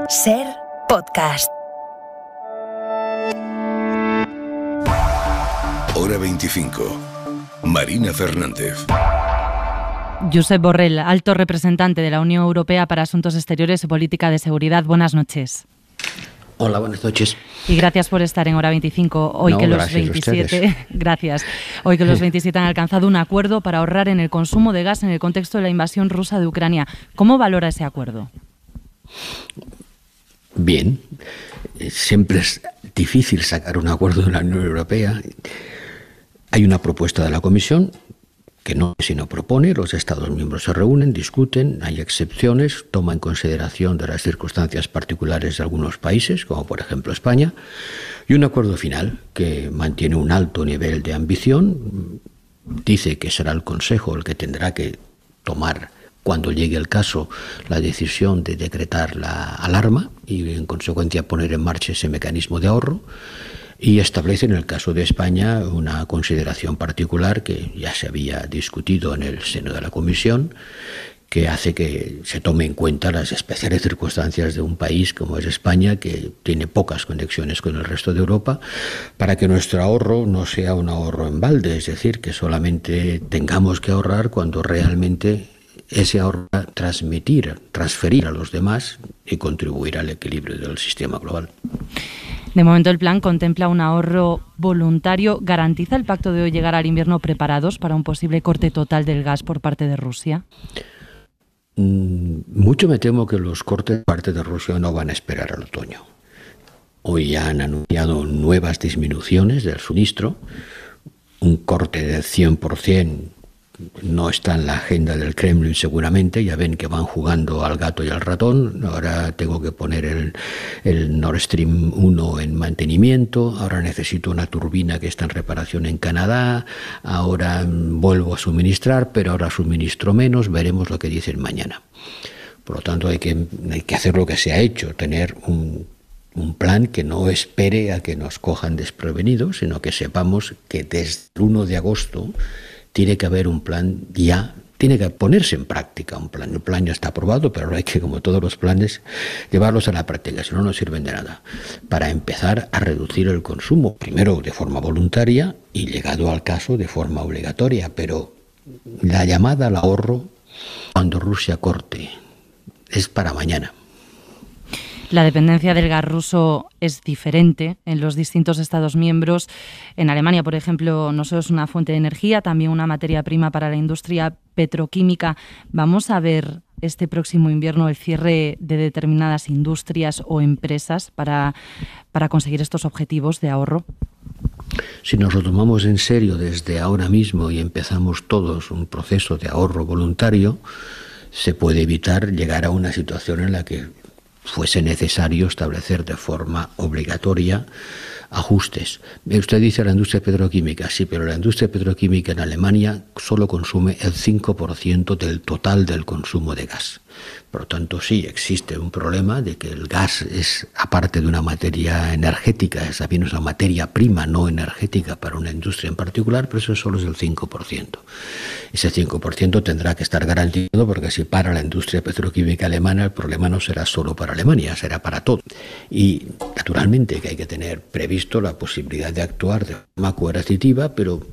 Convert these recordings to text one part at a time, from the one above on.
SER Podcast. Hora 25. Marina Fernández. Josep Borrell, alto representante de la Unión Europea para Asuntos Exteriores y Política de Seguridad. Buenas noches. Hola, buenas noches. Y gracias por estar en Hora 25. Hoy que los 27, gracias. Hoy que los 27 han alcanzado un acuerdo para ahorrar en el consumo de gas en el contexto de la invasión rusa de Ucrania. ¿Cómo valora ese acuerdo? Bien. Siempre es difícil sacar un acuerdo de la Unión Europea. Hay una propuesta de la Comisión que no sino propone, los Estados miembros se reúnen, discuten, hay excepciones, toma en consideración de las circunstancias particulares de algunos países, como por ejemplo España, y un acuerdo final que mantiene un alto nivel de ambición. Dice que será el Consejo el que tendrá que tomar, cuando llegue el caso, la decisión de decretar la alarma y en consecuencia poner en marcha ese mecanismo de ahorro. Y establece en el caso de España una consideración particular que ya se había discutido en el seno de la Comisión, que hace que se tome en cuenta las especiales circunstancias de un país como es España, que tiene pocas conexiones con el resto de Europa, para que nuestro ahorro no sea un ahorro en balde, es decir, que solamente tengamos que ahorrar cuando realmente ese ahorro transferir a los demás y contribuir al equilibrio del sistema global. De momento el plan contempla un ahorro voluntario. ¿Garantiza el pacto de hoy llegar al invierno preparados para un posible corte total del gas por parte de Rusia? Mucho me temo que los cortes por parte de Rusia no van a esperar al otoño. Hoy ya han anunciado nuevas disminuciones del suministro. Un corte del 100% no está en la agenda del Kremlin seguramente. Ya ven que van jugando al gato y al ratón. Ahora tengo que poner el Nord Stream 1 en mantenimiento, ahora necesito una turbina que está en reparación en Canadá, ahora vuelvo a suministrar, pero ahora suministro menos, veremos lo que dicen mañana. Por lo tanto hay que hacer lo que se ha hecho, tener un plan que no espere a que nos cojan desprevenidos, sino que sepamos que desde el 1 de agosto tiene que haber un plan ya, tiene que ponerse en práctica un plan. El plan ya está aprobado, pero ahora hay que, como todos los planes, llevarlos a la práctica, si no, no sirven de nada. Para empezar a reducir el consumo, primero de forma voluntaria y, llegado al caso, de forma obligatoria. Pero la llamada al ahorro, cuando Rusia corte, es para mañana. La dependencia del gas ruso es diferente en los distintos Estados miembros. En Alemania, por ejemplo, no solo es una fuente de energía, también una materia prima para la industria petroquímica. ¿Vamos a ver este próximo invierno el cierre de determinadas industrias o empresas para conseguir estos objetivos de ahorro? Si nos lo tomamos en serio desde ahora mismo y empezamos todos un proceso de ahorro voluntario, se puede evitar llegar a una situación en la que fuese necesario establecer de forma obligatoria ajustes. Usted dice la industria petroquímica, sí, pero la industria petroquímica en Alemania solo consume el 5% del total del consumo de gas. Por lo tanto, sí, existe un problema de que el gas es, aparte de una materia energética, es también una materia prima no energética para una industria en particular, pero eso solo es el 5%. Ese 5% tendrá que estar garantizado, porque si para la industria petroquímica alemana, el problema no será solo para Alemania, será para todo. Y naturalmente que hay que tener previsto la posibilidad de actuar de forma coercitiva, pero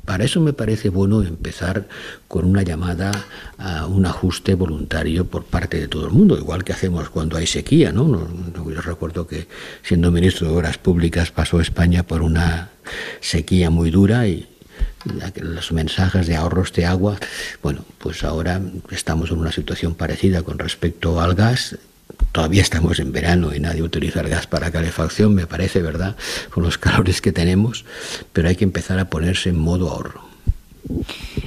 para eso me parece bueno empezar con una llamada a un ajuste voluntario por parte de todo el mundo, igual que hacemos cuando hay sequía, ¿no? Yo recuerdo que, siendo ministro de Obras Públicas, pasó España por una sequía muy dura y los mensajes de ahorros de agua. Bueno, pues ahora estamos en una situación parecida con respecto al gas. Todavía estamos en verano y nadie utiliza el gas para calefacción, me parece, ¿verdad?, con los calores que tenemos, pero hay que empezar a ponerse en modo ahorro.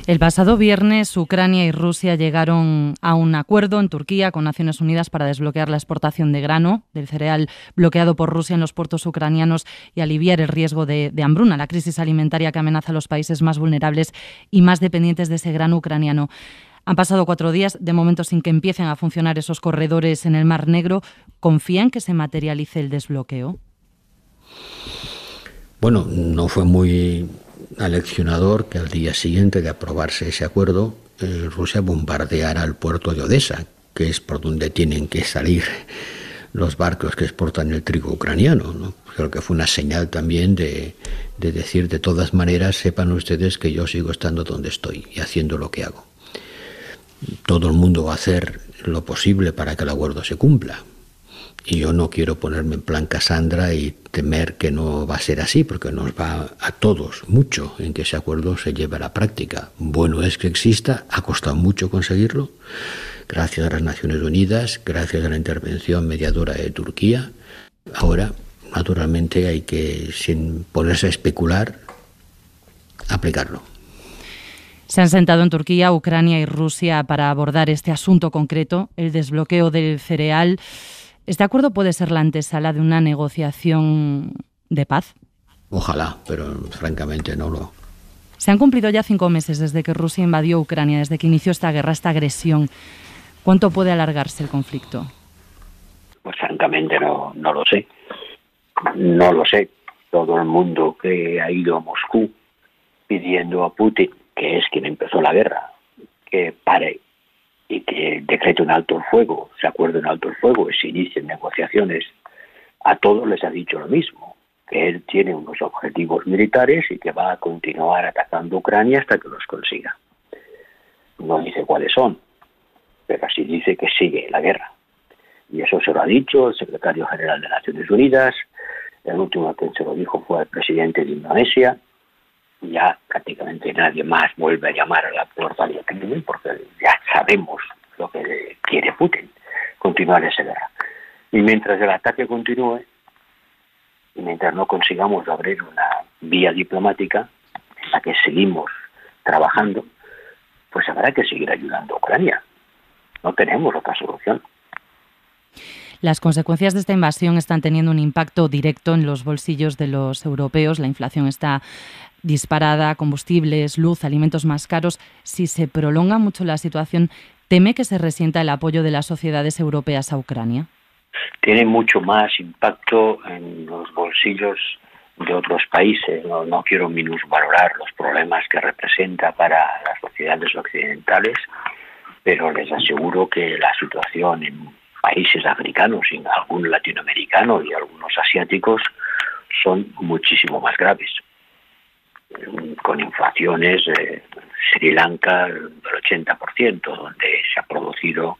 El pasado viernes, Ucrania y Rusia llegaron a un acuerdo en Turquía con Naciones Unidas para desbloquear la exportación de grano, del cereal bloqueado por Rusia en los puertos ucranianos, y aliviar el riesgo de hambruna, la crisis alimentaria que amenaza a los países más vulnerables y más dependientes de ese grano ucraniano. Han pasado 4 días, de momento sin que empiecen a funcionar esos corredores en el Mar Negro. ¿Confían que se materialice el desbloqueo? Bueno, no fue muy aleccionador que al día siguiente de aprobarse ese acuerdo, Rusia bombardeara el puerto de Odesa, que es por donde tienen que salir los barcos que exportan el trigo ucraniano, ¿no? Creo que fue una señal también de decir, de todas maneras, sepan ustedes que yo sigo estando donde estoy y haciendo lo que hago. Todo el mundo va a hacer lo posible para que el acuerdo se cumpla. Y yo no quiero ponerme en plan Casandra y temer que no va a ser así, porque nos va a todos mucho en que ese acuerdo se lleve a la práctica. Bueno es que exista, ha costado mucho conseguirlo, gracias a las Naciones Unidas, gracias a la intervención mediadora de Turquía. Ahora, naturalmente, hay que, sin ponerse a especular, aplicarlo. Se han sentado en Turquía, Ucrania y Rusia para abordar este asunto concreto, el desbloqueo del cereal. ¿Este acuerdo puede ser la antesala de una negociación de paz? Ojalá, pero francamente no lo. Se han cumplido ya 5 meses desde que Rusia invadió Ucrania, desde que inició esta guerra, esta agresión. ¿Cuánto puede alargarse el conflicto? Pues francamente no lo sé. No lo sé. Todo el mundo que ha ido a Moscú pidiendo a Putin, que es quien empezó la guerra, que pare y que decrete un alto el fuego, se acuerde un alto el fuego y se inicien negociaciones, a todos les ha dicho lo mismo, que él tiene unos objetivos militares y que va a continuar atacando Ucrania hasta que los consiga. No dice cuáles son, pero sí dice que sigue la guerra. Y eso se lo ha dicho el secretario general de Naciones Unidas, el último que se lo dijo fue el presidente de Indonesia. Ya prácticamente nadie más vuelve a llamar a la puerta del crimen porque ya sabemos lo que quiere Putin, continuar esa guerra. Y mientras el ataque continúe, y mientras no consigamos abrir una vía diplomática en la que seguimos trabajando, pues habrá que seguir ayudando a Ucrania. No tenemos otra solución. Las consecuencias de esta invasión están teniendo un impacto directo en los bolsillos de los europeos. La inflación está disparada, combustibles, luz, alimentos más caros. Si se prolonga mucho la situación, ¿teme que se resienta el apoyo de las sociedades europeas a Ucrania? Tiene mucho más impacto en los bolsillos de otros países. No quiero minusvalorar los problemas que representa para las sociedades occidentales, pero les aseguro que la situación en países africanos y algún latinoamericano y algunos asiáticos son muchísimo más graves, con inflaciones Sri Lanka del 80%, donde se ha producido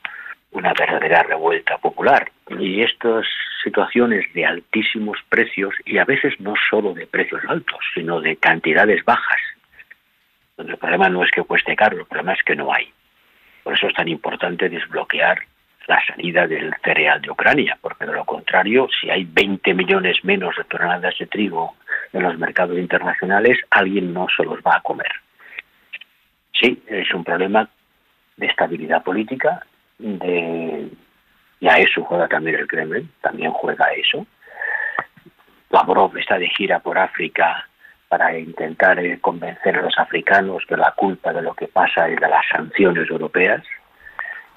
una verdadera revuelta popular. Y estas situaciones de altísimos precios, y a veces no solo de precios altos, sino de cantidades bajas, donde el problema no es que cueste caro, el problema es que no hay. Por eso es tan importante desbloquear la salida del cereal de Ucrania, porque de lo contrario, si hay 20 millones menos de toneladas de trigo en los mercados internacionales, alguien no se los va a comer. Sí, es un problema de estabilidad política, y a eso juega también el Kremlin, también juega eso. Lavrov está de gira por África para intentar convencer a los africanos que la culpa de lo que pasa es de las sanciones europeas,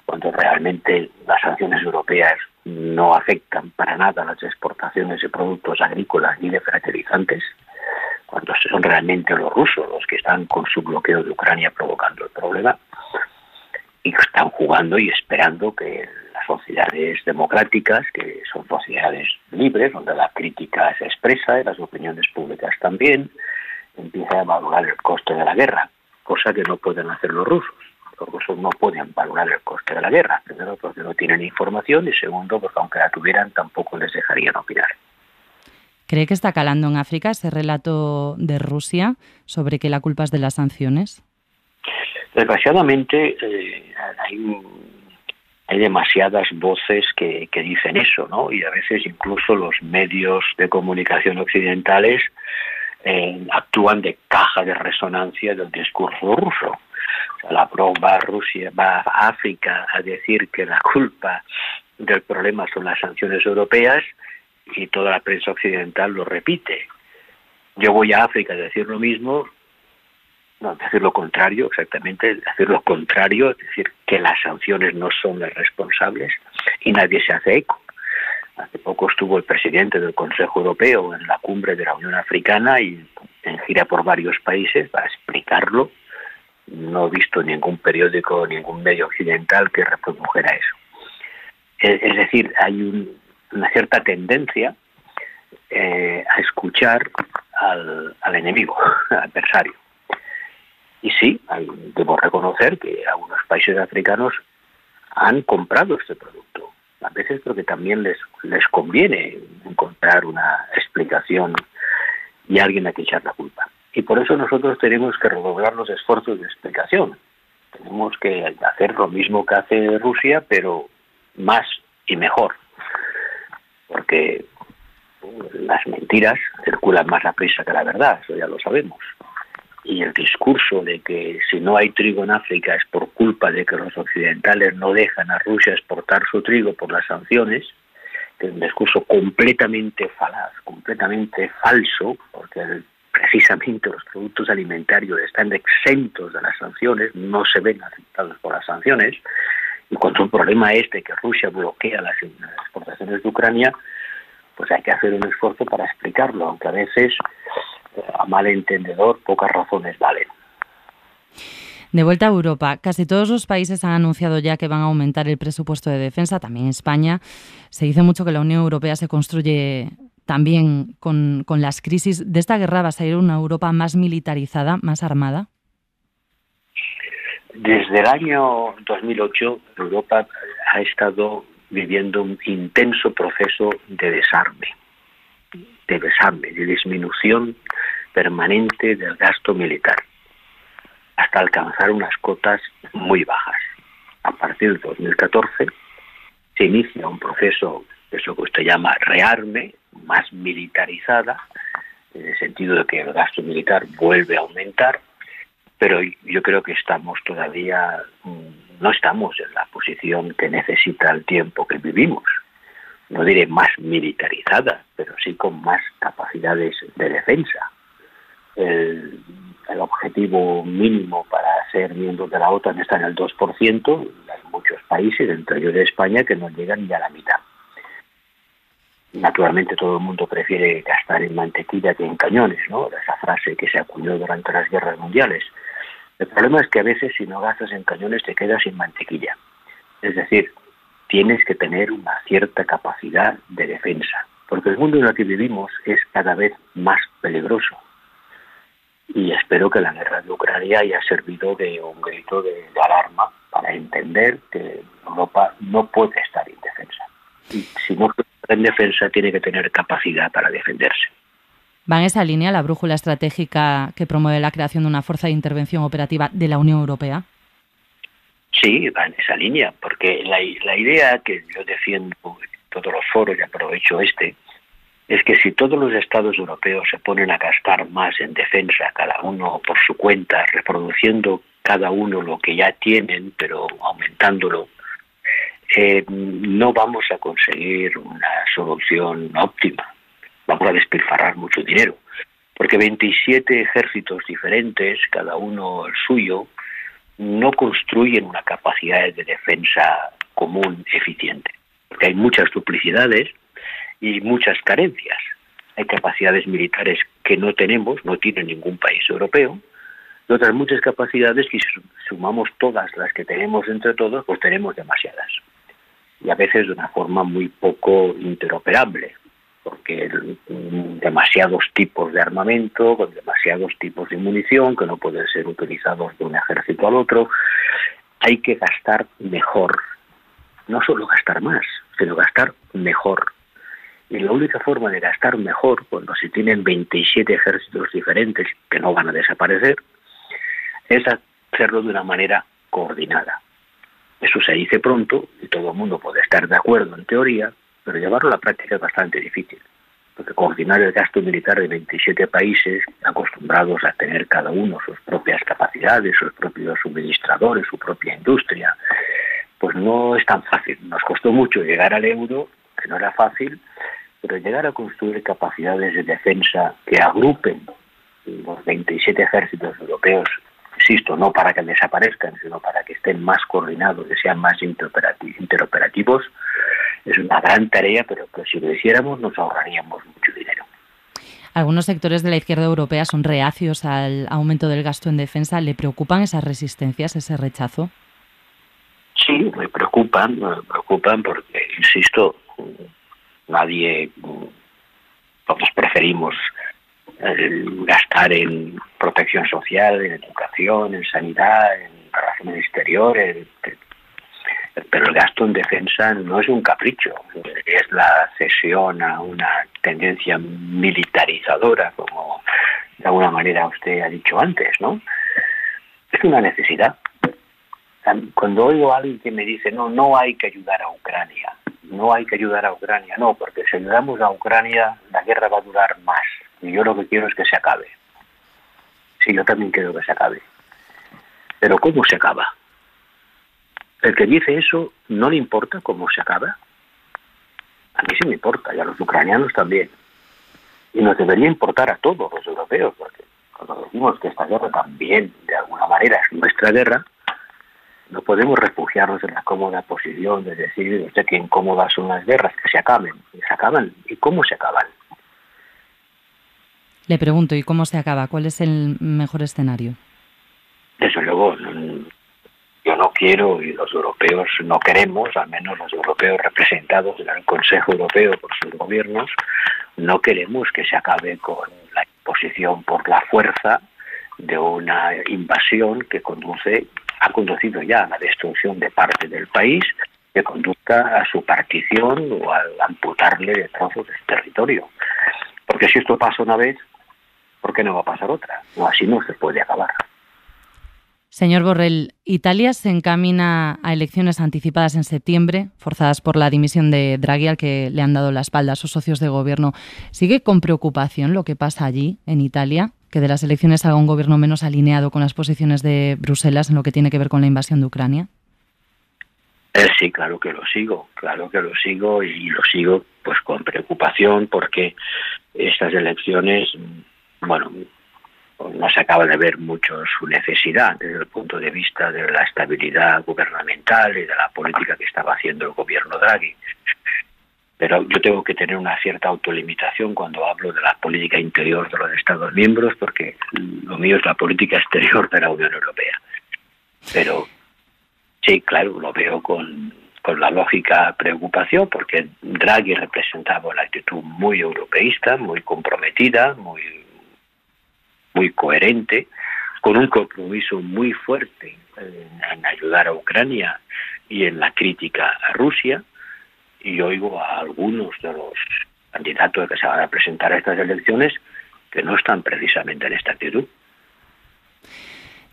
cuando realmente las sanciones europeas no afectan para nada las exportaciones de productos agrícolas ni de fertilizantes, cuando son realmente los rusos los que están con su bloqueo de Ucrania provocando el problema, y están jugando y esperando que las sociedades democráticas, que son sociedades libres, donde la crítica se expresa y las opiniones públicas también, empiecen a valorar el coste de la guerra, cosa que no pueden hacer los rusos. Los rusos no pueden valorar el coste de la guerra, primero porque no tienen información y segundo porque aunque la tuvieran tampoco les dejarían opinar. ¿Cree que está calando en África ese relato de Rusia sobre que la culpa es de las sanciones? Desgraciadamente hay demasiadas voces que dicen eso, ¿no? Y a veces incluso los medios de comunicación occidentales actúan de caja de resonancia del discurso ruso. O sea, Lavrov va a África a decir que la culpa del problema son las sanciones europeas y toda la prensa occidental lo repite. Yo voy a África a decir lo mismo, no, decir lo contrario, exactamente, decir lo contrario, es decir, que las sanciones no son las responsables y nadie se hace eco. Hace poco estuvo el presidente del Consejo Europeo en la cumbre de la Unión Africana y en gira por varios países para explicarlo. No he visto ningún periódico, ningún medio occidental que reprodujera eso. Es decir, hay una cierta tendencia a escuchar al enemigo, al adversario. Y sí, debo reconocer que algunos países africanos han comprado este producto. A veces porque también les conviene encontrar una explicación y alguien a quien echar la culpa. Y por eso nosotros tenemos que redoblar los esfuerzos de explicación. Tenemos que hacer lo mismo que hace Rusia, pero más y mejor. Porque las mentiras circulan más a prisa que la verdad, eso ya lo sabemos. Y el discurso de que si no hay trigo en África es por culpa de que los occidentales no dejan a Rusia exportar su trigo por las sanciones, que es un discurso completamente falaz, completamente falso, porque precisamente los productos alimentarios están exentos de las sanciones, no se ven afectados por las sanciones, y cuando el problema es de que Rusia bloquea las exportaciones de Ucrania, pues hay que hacer un esfuerzo para explicarlo, aunque a veces a mal entendedor pocas razones valen. De vuelta a Europa, casi todos los países han anunciado ya que van a aumentar el presupuesto de defensa, también España. Se dice mucho que la Unión Europea se construye también con las crisis. ¿De esta guerra va a salir una Europa más militarizada, más armada? Desde el año 2008, Europa ha estado viviendo un intenso proceso de desarme, de disminución permanente del gasto militar, hasta alcanzar unas cotas muy bajas. A partir de 2014 se inicia un proceso, eso que usted llama rearme, más militarizada, en el sentido de que el gasto militar vuelve a aumentar, pero yo creo que no estamos en la posición que necesita el tiempo que vivimos. No diré más militarizada, pero sí con más capacidades de defensa. El objetivo mínimo para ser miembro de la OTAN está en el 2%. Hay muchos países, entre ellos de España, que no llegan ni a la mitad. Naturalmente todo el mundo prefiere gastar en mantequilla que en cañones, ¿no? Esa frase que se acuñó durante las guerras mundiales. El problema es que a veces si no gastas en cañones te quedas sin mantequilla. Es decir, tienes que tener una cierta capacidad de defensa, porque el mundo en el que vivimos es cada vez más peligroso. Y espero que la guerra de Ucrania haya servido de un grito de alarma para entender que Europa no puede estar indefensa. Y si no puede estar en defensa, tiene que tener capacidad para defenderse. ¿Va en esa línea la brújula estratégica que promueve la creación de una fuerza de intervención operativa de la Unión Europea? Sí, va en esa línea, porque la idea que yo defiendo en todos los foros, y aprovecho es que si todos los estados europeos se ponen a gastar más en defensa, cada uno por su cuenta, reproduciendo cada uno lo que ya tienen, pero aumentándolo, no vamos a conseguir una solución óptima. Vamos a despilfarrar mucho dinero, porque 27 ejércitos diferentes, cada uno el suyo, no construyen una capacidad de defensa común eficiente, porque hay muchas duplicidades y muchas carencias. Hay capacidades militares que no tiene ningún país europeo, y otras muchas capacidades que si sumamos todas las que tenemos entre todos, pues tenemos demasiadas. Y a veces de una forma muy poco interoperable, porque demasiados tipos de armamento, con demasiados tipos de munición que no pueden ser utilizados de un ejército al otro. Hay que gastar mejor, no solo gastar más, sino gastar mejor. Y la única forma de gastar mejor, cuando se tienen 27 ejércitos diferentes que no van a desaparecer, es hacerlo de una manera coordinada. Eso se dice pronto y todo el mundo puede estar de acuerdo en teoría, pero llevarlo a la práctica es bastante difícil, porque coordinar el gasto militar de 27 países acostumbrados a tener cada uno sus propias capacidades, sus propios suministradores, su propia industria, pues no es tan fácil. Nos costó mucho llegar al euro, que no era fácil, pero llegar a construir capacidades de defensa que agrupen los 27 ejércitos europeos, insisto, no para que desaparezcan, sino para que estén más coordinados, que sean más interoperativos, es una gran tarea, pero que si lo hiciéramos nos ahorraríamos mucho dinero. Algunos sectores de la izquierda europea son reacios al aumento del gasto en defensa. ¿Le preocupan esas resistencias, ese rechazo? Sí, me preocupan porque, insisto, Todos preferimos gastar en protección social, en educación, en sanidad, en relaciones exteriores, pero el gasto en defensa no es un capricho, es la cesión a una tendencia militarizadora, como de alguna manera usted ha dicho antes, ¿no? Es una necesidad. Cuando oigo a alguien que me dice, no hay que ayudar a Ucrania, no, porque si ayudamos a Ucrania, la guerra va a durar más, y yo lo que quiero es que se acabe. Sí, yo también quiero que se acabe. Pero ¿cómo se acaba? El que dice eso, ¿no le importa cómo se acaba? A mí sí me importa, y a los ucranianos también. Y nos debería importar a todos los europeos, porque cuando decimos que esta guerra también, de alguna manera, es nuestra guerra, no podemos refugiarnos en la cómoda posición de decir, usted, qué incómodas son las guerras, que se acaben. Y se acaban. ¿Y cómo se acaban? Le pregunto, ¿y cómo se acaba? ¿Cuál es el mejor escenario? Desde luego, yo no quiero, y los europeos no queremos, al menos los europeos representados en el Consejo Europeo por sus gobiernos, no queremos que se acabe con la imposición por la fuerza de una invasión que ha conducido ya a la destrucción de parte del país, que conduzca a su partición o al amputarle de trozos de territorio. Porque si esto pasa una vez, ¿por qué no va a pasar otra? No, así no se puede acabar. Señor Borrell, Italia se encamina a elecciones anticipadas en septiembre, forzadas por la dimisión de Draghi, al que le han dado la espalda a sus socios de gobierno. ¿Sigue con preocupación lo que pasa allí, en Italia? ¿Que de las elecciones salga un gobierno menos alineado con las posiciones de Bruselas en lo que tiene que ver con la invasión de Ucrania? Sí, claro que lo sigo y lo sigo pues con preocupación, porque estas elecciones, bueno, no se acaba de ver mucho su necesidad desde el punto de vista de la estabilidad gubernamental y de la política que estaba haciendo el gobierno Draghi. Pero yo tengo que tener una cierta autolimitación cuando hablo de la política interior de los Estados miembros, porque lo mío es la política exterior de la Unión Europea. Pero sí, claro, lo veo con la lógica preocupación, porque Draghi representaba una actitud muy europeísta, muy comprometida, muy coherente, con un compromiso muy fuerte en ayudar a Ucrania y en la crítica a Rusia. Y oigo a algunos de los candidatos que se van a presentar a estas elecciones que no están precisamente en esta actitud.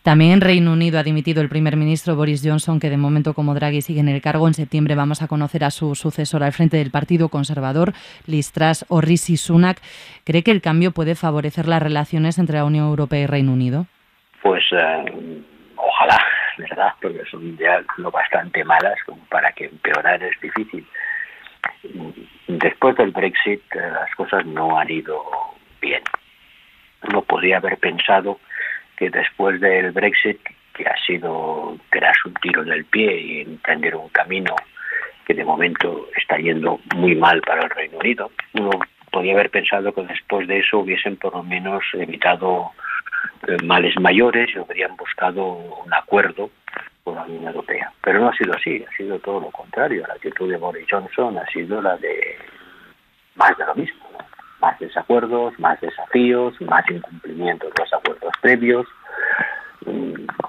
También en Reino Unido ha dimitido el primer ministro Boris Johnson, que de momento, como Draghi sigue en el cargo. En septiembre vamos a conocer a su sucesor al frente del Partido Conservador, Liz Truss o Rishi Sunak. ¿Cree que el cambio puede favorecer las relaciones entre la Unión Europea y Reino Unido? Pues ojalá, ¿verdad? Porque son ya lo bastante malas como para que empeorar es difícil. Después del Brexit las cosas no han ido bien. No podía haber pensado que después del Brexit, que ha sido tirarse un tiro en el pie y emprender un camino que de momento está yendo muy mal para el Reino Unido, uno podía haber pensado que después de eso hubiesen por lo menos evitado males mayores y habrían buscado un acuerdo con la Unión Europea. Pero no ha sido así, ha sido todo lo contrario. La actitud de Boris Johnson ha sido la de más de lo mismo, ¿no? Más desacuerdos, más desafíos, más incumplimientos de los acuerdos previos.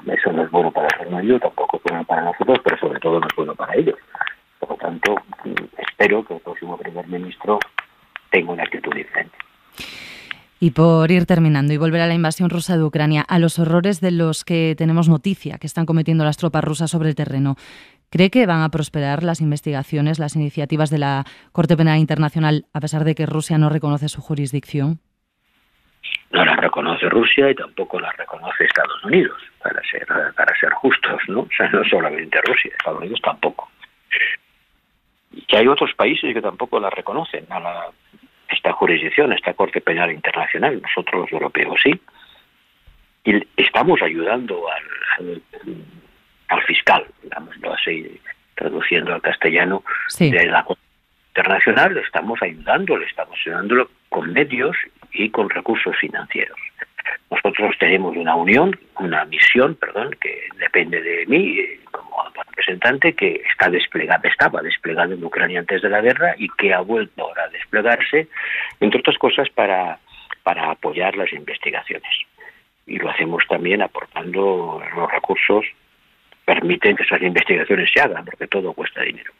Eso no es bueno para el Reino Unido, tampoco es bueno para nosotros, pero sobre todo no es bueno para ellos. Por lo tanto, espero que el próximo primer ministro tenga una actitud diferente. Y por ir terminando y volver a la invasión rusa de Ucrania, a los horrores de los que tenemos noticia que están cometiendo las tropas rusas sobre el terreno, ¿cree que van a prosperar las investigaciones, las iniciativas de la Corte Penal Internacional, a pesar de que Rusia no reconoce su jurisdicción? No la reconoce Rusia y tampoco la reconoce Estados Unidos, para ser justos, ¿no? O sea, no solamente Rusia, Estados Unidos tampoco. Y que hay otros países que tampoco la reconocen, esta jurisdicción, esta Corte Penal Internacional. Nosotros los europeos sí. Y estamos ayudando al fiscal, digámoslo así, traduciendo al castellano, sí, de la Corte Internacional. Estamos ayudándolo con medios y con recursos financieros. Nosotros tenemos una misión, que depende de mí, como representante que estaba desplegado en Ucrania antes de la guerra y que ha vuelto ahora a desplegarse, entre otras cosas, para apoyar las investigaciones. Y lo hacemos también aportando los recursos que permiten que esas investigaciones se hagan, porque todo cuesta dinero.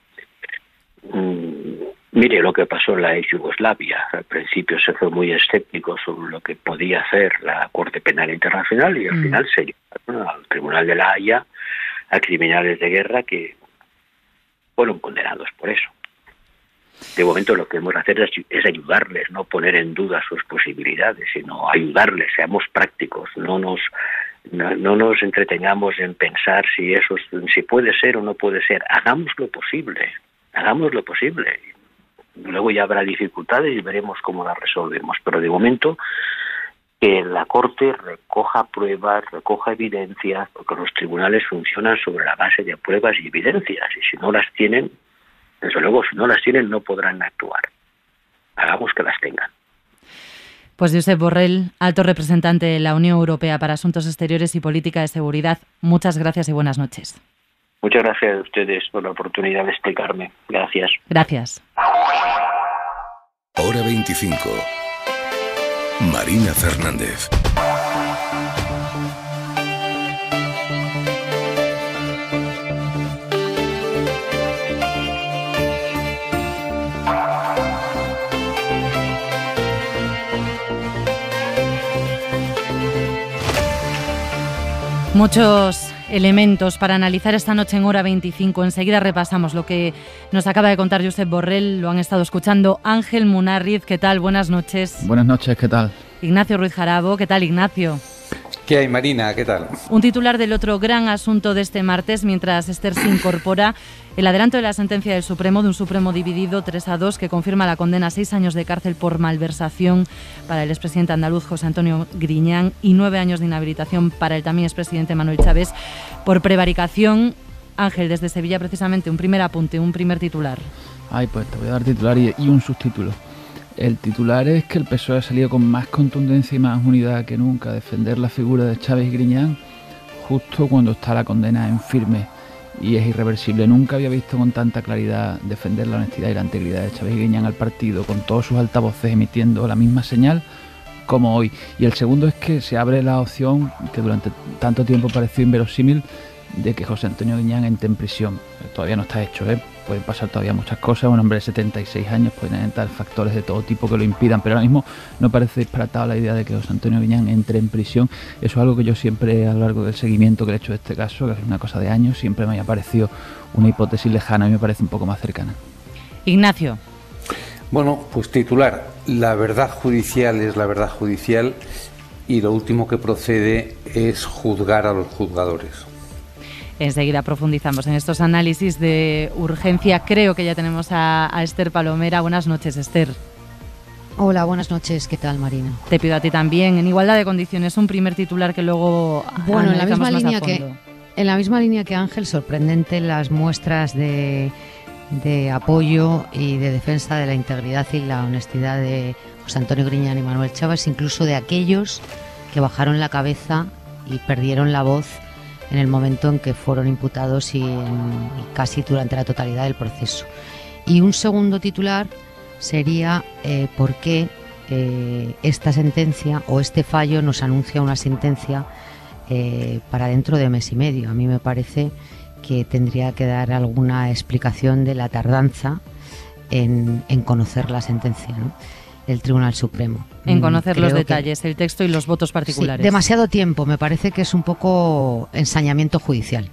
Mire lo que pasó en la ex Yugoslavia. Al principio se fue muy escéptico sobre lo que podía hacer la Corte Penal Internacional y al final se llevaron al Tribunal de la Haya a criminales de guerra que fueron condenados por eso. De momento lo que hemos de hacer es ayudarles, no poner en duda sus posibilidades, sino ayudarles, seamos prácticos, no nos entretengamos en pensar si puede ser o no puede ser. Hagamos lo posible. Luego ya habrá dificultades y veremos cómo las resolvemos, pero de momento que la Corte recoja pruebas, recoja evidencias, porque los tribunales funcionan sobre la base de pruebas y evidencias, y si no las tienen, desde luego, si no las tienen, no podrán actuar. Hagamos que las tengan. Pues Josep Borrell, alto representante de la Unión Europea para Asuntos Exteriores y Política de Seguridad, muchas gracias y buenas noches. Muchas gracias a ustedes por la oportunidad de explicarme. Gracias. Gracias. Hora 25. Marina Fernández. Muchos elementos para analizar esta noche en Hora 25. Enseguida repasamos lo que nos acaba de contar Josep Borrell. Lo han estado escuchando Ángel Munarriz. ¿Qué tal? Buenas noches. Buenas noches, ¿qué tal? Ignacio Ruiz Jarabo. ¿Qué tal, Ignacio? ¿Qué hay, Marina? ¿Qué tal? Un titular del otro gran asunto de este martes, mientras Esther se incorpora, el adelanto de la sentencia del Supremo, de un Supremo dividido 3-2, que confirma la condena a 6 años de cárcel por malversación para el expresidente andaluz José Antonio Griñán y 9 años de inhabilitación para el también expresidente Manuel Chávez por prevaricación. Ángel, desde Sevilla, precisamente, un primer apunte, un primer titular. Pues te voy a dar titular y un subtítulo. El titular es que el PSOE ha salido con más contundencia y más unidad que nunca a defender la figura de Chávez y Griñán justo cuando está la condena en firme y es irreversible. Nunca había visto con tanta claridad defender la honestidad y la integridad de Chávez y Griñán al partido, con todos sus altavoces emitiendo la misma señal como hoy. Y el segundo es que se abre la opción, que durante tanto tiempo pareció inverosímil, de que José Antonio Griñán entre en prisión. Todavía no está hecho, pueden pasar todavía muchas cosas. Un hombre de 76 años puede tener factores de todo tipo que lo impidan, pero ahora mismo no parece disparatada la idea de que José Antonio Griñán entre en prisión. Eso es algo que yo siempre, a lo largo del seguimiento que he hecho de este caso, que es una cosa de años, siempre me ha parecido una hipótesis lejana y me parece un poco más cercana. Ignacio. Bueno, pues titular, la verdad judicial es la verdad judicial y lo último que procede es juzgar a los juzgadores. Enseguida profundizamos en estos análisis de urgencia. Creo que ya tenemos a Esther Palomera. Buenas noches, Esther. Hola, buenas noches. ¿Qué tal, Marina? Te pido a ti también. En igualdad de condiciones, un primer titular que luego bueno, en la misma línea que Ángel, sorprendente las muestras de apoyo y de defensa de la integridad y la honestidad de José Antonio Griñán y Manuel Chávez, incluso de aquellos que bajaron la cabeza y perdieron la voz en el momento en que fueron imputados y casi durante la totalidad del proceso. Y un segundo titular sería por qué esta sentencia o este fallo nos anuncia una sentencia para dentro de mes y medio. A mí me parece que tendría que dar alguna explicación de la tardanza en conocer la sentencia, ¿no?, del Tribunal Supremo. En conocer los detalles, el texto y los votos particulares. Sí, demasiado tiempo, me parece que es un poco ensañamiento judicial.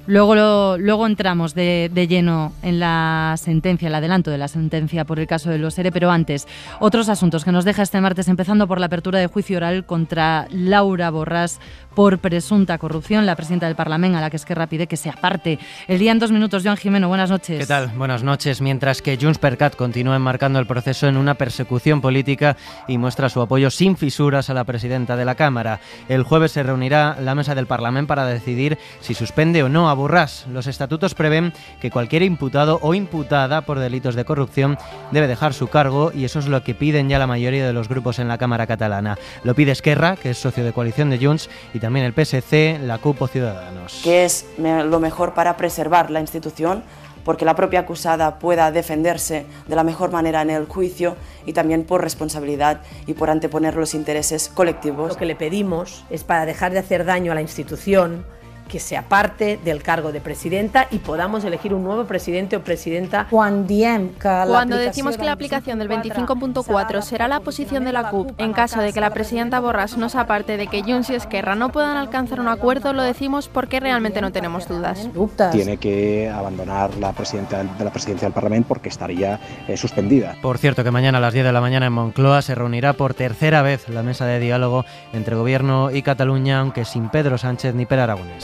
Luego entramos de lleno en la sentencia, el adelanto de la sentencia por el caso de los ERE, pero antes, otros asuntos que nos deja este martes, empezando por la apertura de juicio oral contra Laura Borràs por presunta corrupción, la presidenta del Parlamento, a la que Esquerra pide que se aparte. El día en 2 minutos, Joan Jimeno, buenas noches. ¿Qué tal? Buenas noches. Mientras que JxCat continúa enmarcando el proceso en una persecución política y muestra su apoyo sin fisuras a la presidenta de la Cámara. El jueves se reunirá la mesa del Parlamento para decidir si suspende o no a Borràs. Los estatutos prevén que cualquier imputado o imputada por delitos de corrupción debe dejar su cargo, y eso es lo que piden ya la mayoría de los grupos en la Cámara catalana. Lo pide Esquerra, que es socio de coalición de Junts, y también el PSC, la CUP o Ciudadanos. Que es lo mejor para preservar la institución, porque la propia acusada pueda defenderse de la mejor manera en el juicio, y también por responsabilidad y por anteponer los intereses colectivos. Lo que le pedimos es, para dejar de hacer daño a la institución, que se aparte del cargo de presidenta y podamos elegir un nuevo presidente o presidenta. Cuando decimos que la aplicación del 25.4 será la posición de la CUP en caso de que la presidenta Borràs no se aparte de que Junts y Esquerra no puedan alcanzar un acuerdo, lo decimos porque realmente no tenemos dudas. Tiene que abandonar la presidencia del Parlamento porque estaría suspendida. Por cierto, que mañana a las 10 de la mañana en Moncloa se reunirá por tercera vez la mesa de diálogo entre Gobierno y Cataluña, aunque sin Pedro Sánchez ni Pere Aragonès.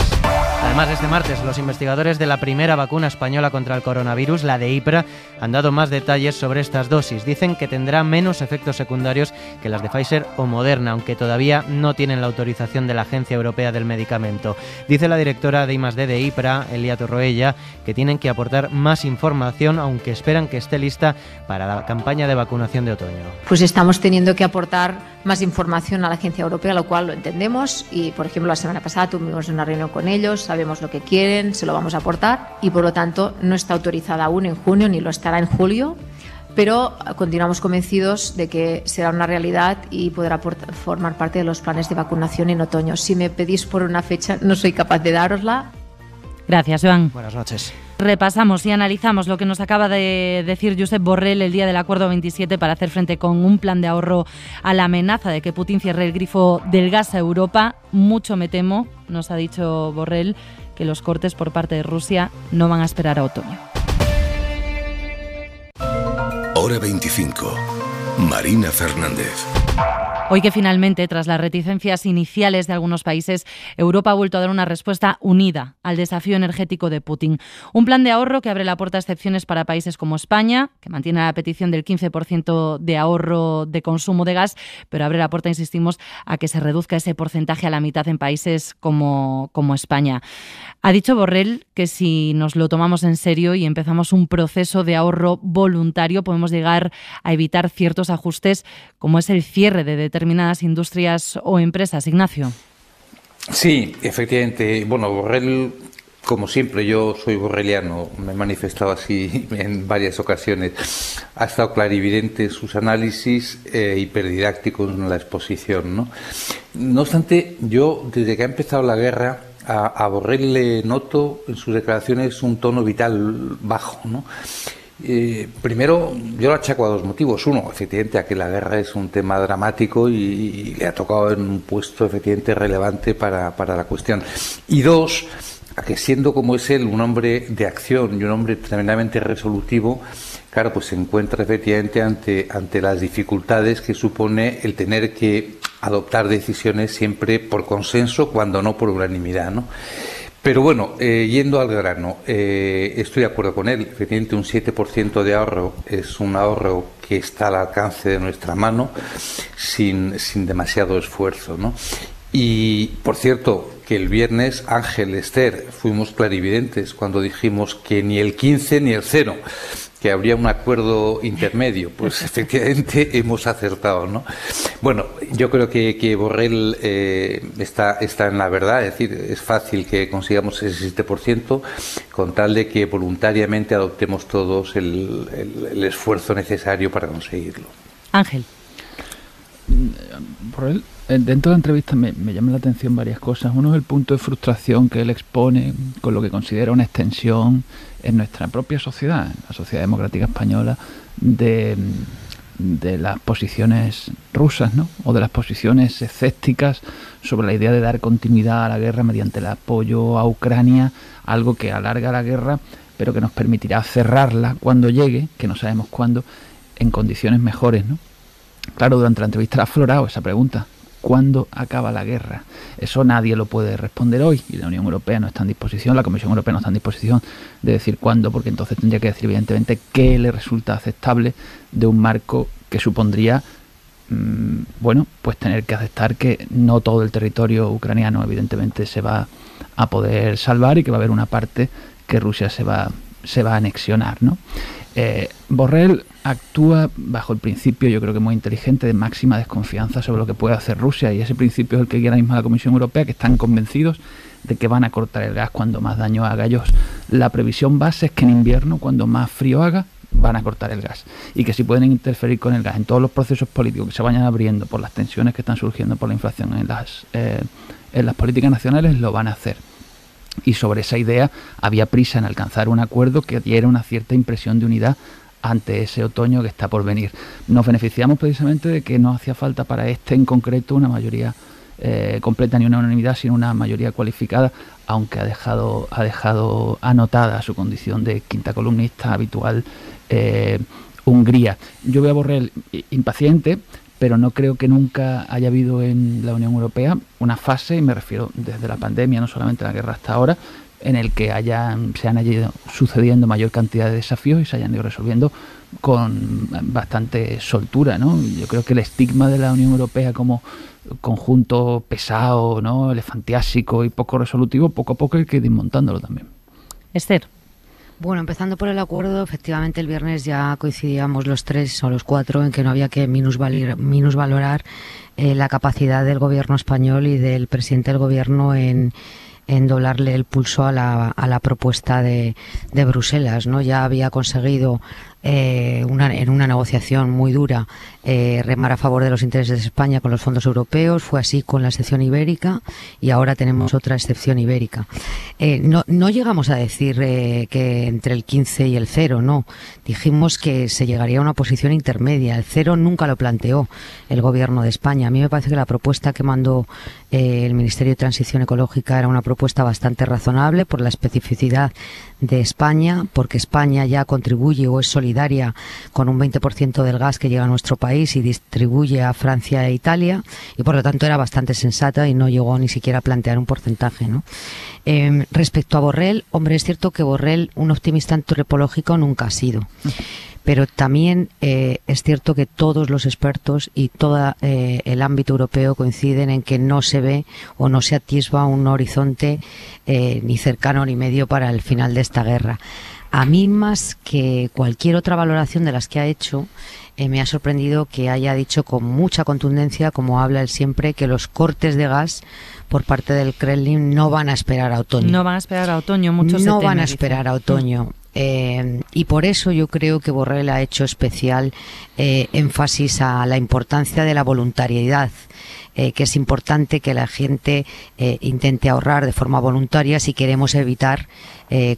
Además, este martes, los investigadores de la primera vacuna española contra el coronavirus, la de IPRA, han dado más detalles sobre estas dosis. Dicen que tendrá menos efectos secundarios que las de Pfizer o Moderna, aunque todavía no tienen la autorización de la Agencia Europea del Medicamento. Dice la directora de I+D de IPRA, Elia Torroella, que tienen que aportar más información, aunque esperan que esté lista para la campaña de vacunación de otoño. Pues estamos teniendo que aportar más información a la Agencia Europea, lo cual lo entendemos, y por ejemplo la semana pasada tuvimos una reunión con ellos, sabemos lo que quieren, se lo vamos a aportar, y por lo tanto no está autorizada aún en junio ni lo estará en julio, pero continuamos convencidos de que será una realidad y podrá formar parte de los planes de vacunación en otoño. Si me pedís por una fecha, no soy capaz de dárosla. Gracias, Joan. Buenas noches. Repasamos y analizamos lo que nos acaba de decir Josep Borrell el día del Acuerdo 27 para hacer frente con un plan de ahorro a la amenaza de que Putin cierre el grifo del gas a Europa. Mucho me temo, nos ha dicho Borrell, que los cortes por parte de Rusia no van a esperar a otoño. Hora 25. Marina Fernández. Hoy que finalmente, tras las reticencias iniciales de algunos países, Europa ha vuelto a dar una respuesta unida al desafío energético de Putin. Un plan de ahorro que abre la puerta a excepciones para países como España, que mantiene la petición del 15% de ahorro de consumo de gas, pero abre la puerta, insistimos, a que se reduzca ese porcentaje a la mitad en países como España. Ha dicho Borrell que si nos lo tomamos en serio y empezamos un proceso de ahorro voluntario, podemos llegar a evitar ciertos ajustes, como es el cierre de determinadas industrias o empresas. Ignacio. Sí, efectivamente. Bueno, Borrell, como siempre, yo soy borrelliano, me he manifestado así en varias ocasiones. Ha estado clarividente en sus análisis, hiperdidáctico en la exposición, ¿no? No obstante, yo, desde que ha empezado la guerra, a Borrell le noto en sus declaraciones un tono vital bajo, ¿no? Primero, yo lo achaco a dos motivos. Uno, efectivamente, a que la guerra es un tema dramático y le ha tocado en un puesto efectivamente relevante para la cuestión. Y dos, a que siendo como es él un hombre de acción y un hombre tremendamente resolutivo, claro, pues se encuentra efectivamente ante las dificultades que supone el tener que adoptar decisiones siempre por consenso, cuando no por unanimidad, ¿no? Pero bueno, yendo al grano, estoy de acuerdo con él. Efectivamente, un 7% de ahorro es un ahorro que está al alcance de nuestra mano sin demasiado esfuerzo, ¿no? Y, por cierto, que el viernes, Ángel, Esther, fuimos clarividentes cuando dijimos que ni el 15 ni el 0, que habría un acuerdo intermedio. Pues efectivamente hemos acertado, ¿no? Bueno, yo creo que Borrell está en la verdad, es decir, es fácil que consigamos ese 7% con tal de que voluntariamente adoptemos todos el esfuerzo necesario para conseguirlo. Ángel. Borrell, dentro de la entrevista me llama la atención varias cosas. Uno es el punto de frustración que él expone con lo que considera una extensión en nuestra propia sociedad, en la sociedad democrática española, de las posiciones rusas, ¿no? O de las posiciones escépticas sobre la idea de dar continuidad a la guerra mediante el apoyo a Ucrania, algo que alarga la guerra, pero que nos permitirá cerrarla cuando llegue, que no sabemos cuándo, en condiciones mejores, ¿no? Claro, durante la entrevista ha aflorado esa pregunta: ¿cuándo acaba la guerra? Eso nadie lo puede responder hoy, y la Unión Europea no está en disposición, la Comisión Europea no está en disposición de decir cuándo, porque entonces tendría que decir evidentemente qué le resulta aceptable de un marco que supondría, bueno, pues tener que aceptar que no todo el territorio ucraniano evidentemente se va a poder salvar y que va a haber una parte que Rusia se va a anexionar, ¿no? Borrell actúa bajo el principio, yo creo que muy inteligente, de máxima desconfianza sobre lo que puede hacer Rusia, y ese principio es el que guía ahora mismo a la Comisión Europea, que están convencidos de que van a cortar el gas cuando más daño haga ellos. La previsión base es que en invierno, cuando más frío haga, van a cortar el gas, y que si pueden interferir con el gas en todos los procesos políticos que se vayan abriendo por las tensiones que están surgiendo por la inflación en las políticas nacionales, lo van a hacer. Y sobre esa idea había prisa en alcanzar un acuerdo que diera una cierta impresión de unidad ante ese otoño que está por venir. Nos beneficiamos precisamente de que no hacía falta para este en concreto una mayoría completa ni una unanimidad, sino una mayoría cualificada, aunque ha dejado anotada su condición de quinta columnista habitual Hungría. Yo veo a Borrell impaciente, pero no creo que nunca haya habido en la Unión Europea una fase, y me refiero desde la pandemia, no solamente la guerra hasta ahora, en el que se han ido sucediendo mayor cantidad de desafíos y se hayan ido resolviendo con bastante soltura, ¿no? Yo creo que el estigma de la Unión Europea como conjunto pesado, ¿no?, elefantiásico y poco resolutivo, poco a poco hay que ir desmontándolo también. Esther. Bueno, empezando por el acuerdo, efectivamente el viernes ya coincidíamos los tres o los cuatro en que no había que minusvalorar la capacidad del gobierno español y del presidente del gobierno en doblarle el pulso a la propuesta de Bruselas, ¿no? Ya había conseguido en una negociación muy dura remar a favor de los intereses de España con los fondos europeos. Fue así con la excepción ibérica y ahora tenemos otra excepción ibérica. No llegamos a decir que entre el 15 y el 0, no. Dijimos que se llegaría a una posición intermedia. El 0 nunca lo planteó el gobierno de España. A mí me parece que la propuesta que mandó el Ministerio de Transición Ecológica era una propuesta bastante razonable por la especificidad de España, porque España ya contribuye o es solidaria con un 20% del gas que llega a nuestro país y distribuye a Francia e Italia, y por lo tanto era bastante sensata y no llegó ni siquiera a plantear un porcentaje, ¿no? Respecto a Borrell, hombre, es cierto que Borrell un optimista antropológico nunca ha sido. Pero también es cierto que todos los expertos y todo el ámbito europeo coinciden en que no se ve o no se atisba un horizonte ni cercano ni medio para el final de esta guerra. A mí, más que cualquier otra valoración de las que ha hecho, me ha sorprendido que haya dicho con mucha contundencia, como habla él siempre, que los cortes de gas por parte del Kremlin no van a esperar a otoño. No van a esperar a otoño, muchos no van a esperar a otoño. Y por eso yo creo que Borrell ha hecho especial énfasis a la importancia de la voluntariedad, que es importante que la gente intente ahorrar de forma voluntaria si queremos evitar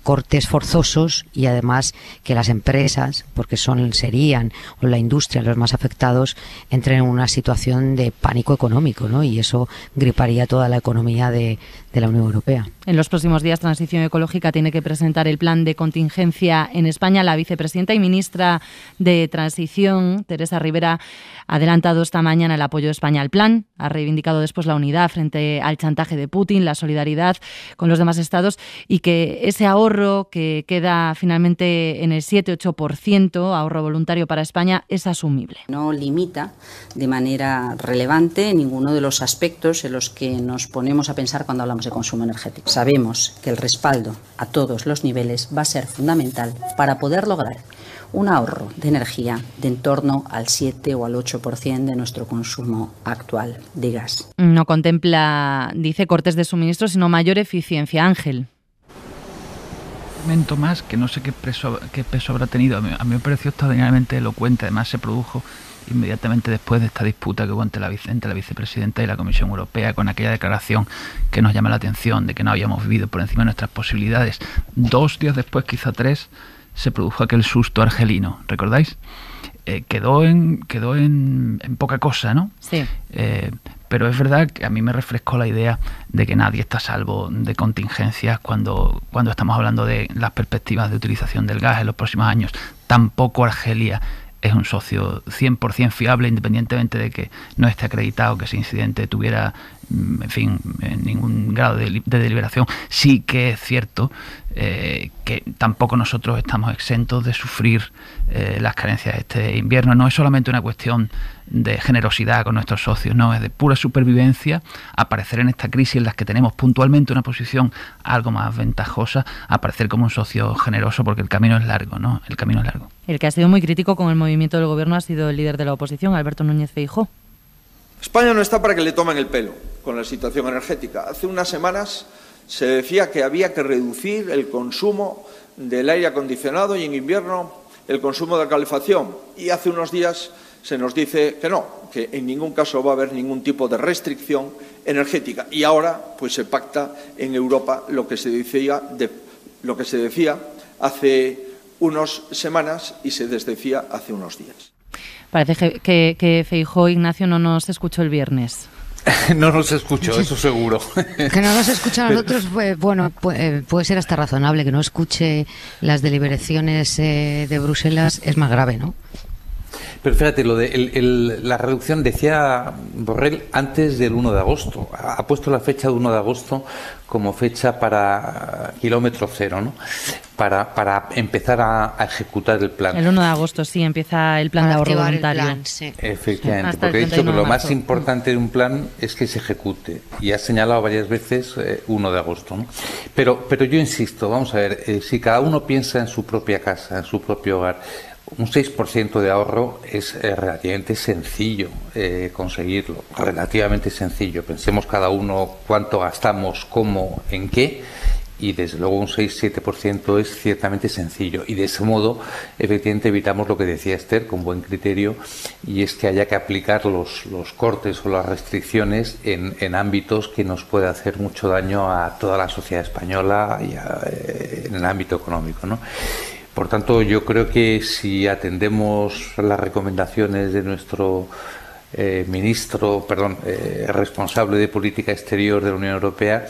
cortes forzosos, y además que las empresas, porque serían o la industria los más afectados, entren en una situación de pánico económico, ¿no? Y eso griparía toda la economía de la Unión Europea. En los próximos días, Transición Ecológica tiene que presentar el plan de contingencia en España. La vicepresidenta y ministra de Transición, Teresa Rivera, ha adelantado esta mañana el apoyo de España al plan. Ha reivindicado después la unidad frente al chantaje de Putin, la solidaridad con los demás estados, y que ese ahorro que queda finalmente en el 7-8%, ahorro voluntario para España, es asumible. No limita de manera relevante ninguno de los aspectos en los que nos ponemos a pensar cuando hablamos de consumo energético. Sabemos que el respaldo a todos los niveles va a ser fundamental para poder lograr un ahorro de energía de en torno al 7 o al 8% de nuestro consumo actual de gas. No contempla, dice, cortes de suministro, sino mayor eficiencia. Ángel. Momento más, que no sé qué peso habrá tenido. A mí me pareció extraordinariamente elocuente. Además, se produjo inmediatamente después de esta disputa que hubo entre la vicepresidenta y la Comisión Europea, con aquella declaración que nos llama la atención de que no habíamos vivido por encima de nuestras posibilidades. 2 días después, quizá 3, se produjo aquel susto argelino, ¿recordáis? Quedó en poca cosa, ¿no? Sí. Pero es verdad que a mí me refrescó la idea de que nadie está a salvo de contingencias cuando estamos hablando de las perspectivas de utilización del gas en los próximos años. Tampoco Argelia es un socio 100% fiable, independientemente de que no esté acreditado que ese incidente tuviera en fin, ningún grado de deliberación. Sí que es cierto que tampoco nosotros estamos exentos de sufrir las carencias de este invierno. No es solamente una cuestión de generosidad con nuestros socios, no, es de pura supervivencia aparecer en esta crisis en la que tenemos puntualmente una posición algo más ventajosa, aparecer como un socio generoso, porque el camino es largo, ¿no? El camino es largo. El que ha sido muy crítico con el movimiento del gobierno ha sido el líder de la oposición, Alberto Núñez Feijóo. España no está para que le tomen el pelo con la situación energética. Hace unas semanas se decía que había que reducir el consumo del aire acondicionado y en invierno el consumo de calefacción. Y hace unos días se nos dice que no, que en ningún caso va a haber ningún tipo de restricción energética. Y ahora pues se pacta en Europa lo que se decía hace unas semanas y se desdecía hace unos días. Parece que Feijóo, Ignacio, no nos escuchó el viernes. No nos escuchó, eso seguro. Que no nos escucha a nosotros, bueno, puede ser hasta razonable. Que no escuche las deliberaciones de Bruselas es más grave, ¿no? Pero fíjate, lo de la reducción, decía Borrell, antes del 1 de agosto. Ha puesto la fecha de 1 de agosto como fecha para kilómetro cero, ¿no? Para empezar a ejecutar el plan. El 1 de agosto, sí, empieza el plan de ahorro voluntario. Plan, sí. Efectivamente, porque he dicho que lo más importante de un plan es que se ejecute. Y ha señalado varias veces 1 de agosto, ¿no? Pero yo insisto, vamos a ver, si cada uno piensa en su propia casa, en su propio hogar, un 6% de ahorro es relativamente sencillo conseguirlo, relativamente sencillo. Pensemos cada uno cuánto gastamos, cómo, en qué, y desde luego un 6-7% es ciertamente sencillo. Y de ese modo, efectivamente, evitamos lo que decía Esther con buen criterio, y es que haya que aplicar los cortes o las restricciones en ámbitos que nos puede hacer mucho daño a toda la sociedad española y en el ámbito económico, ¿no? Por tanto, yo creo que si atendemos las recomendaciones de nuestro responsable de política exterior de la Unión Europea,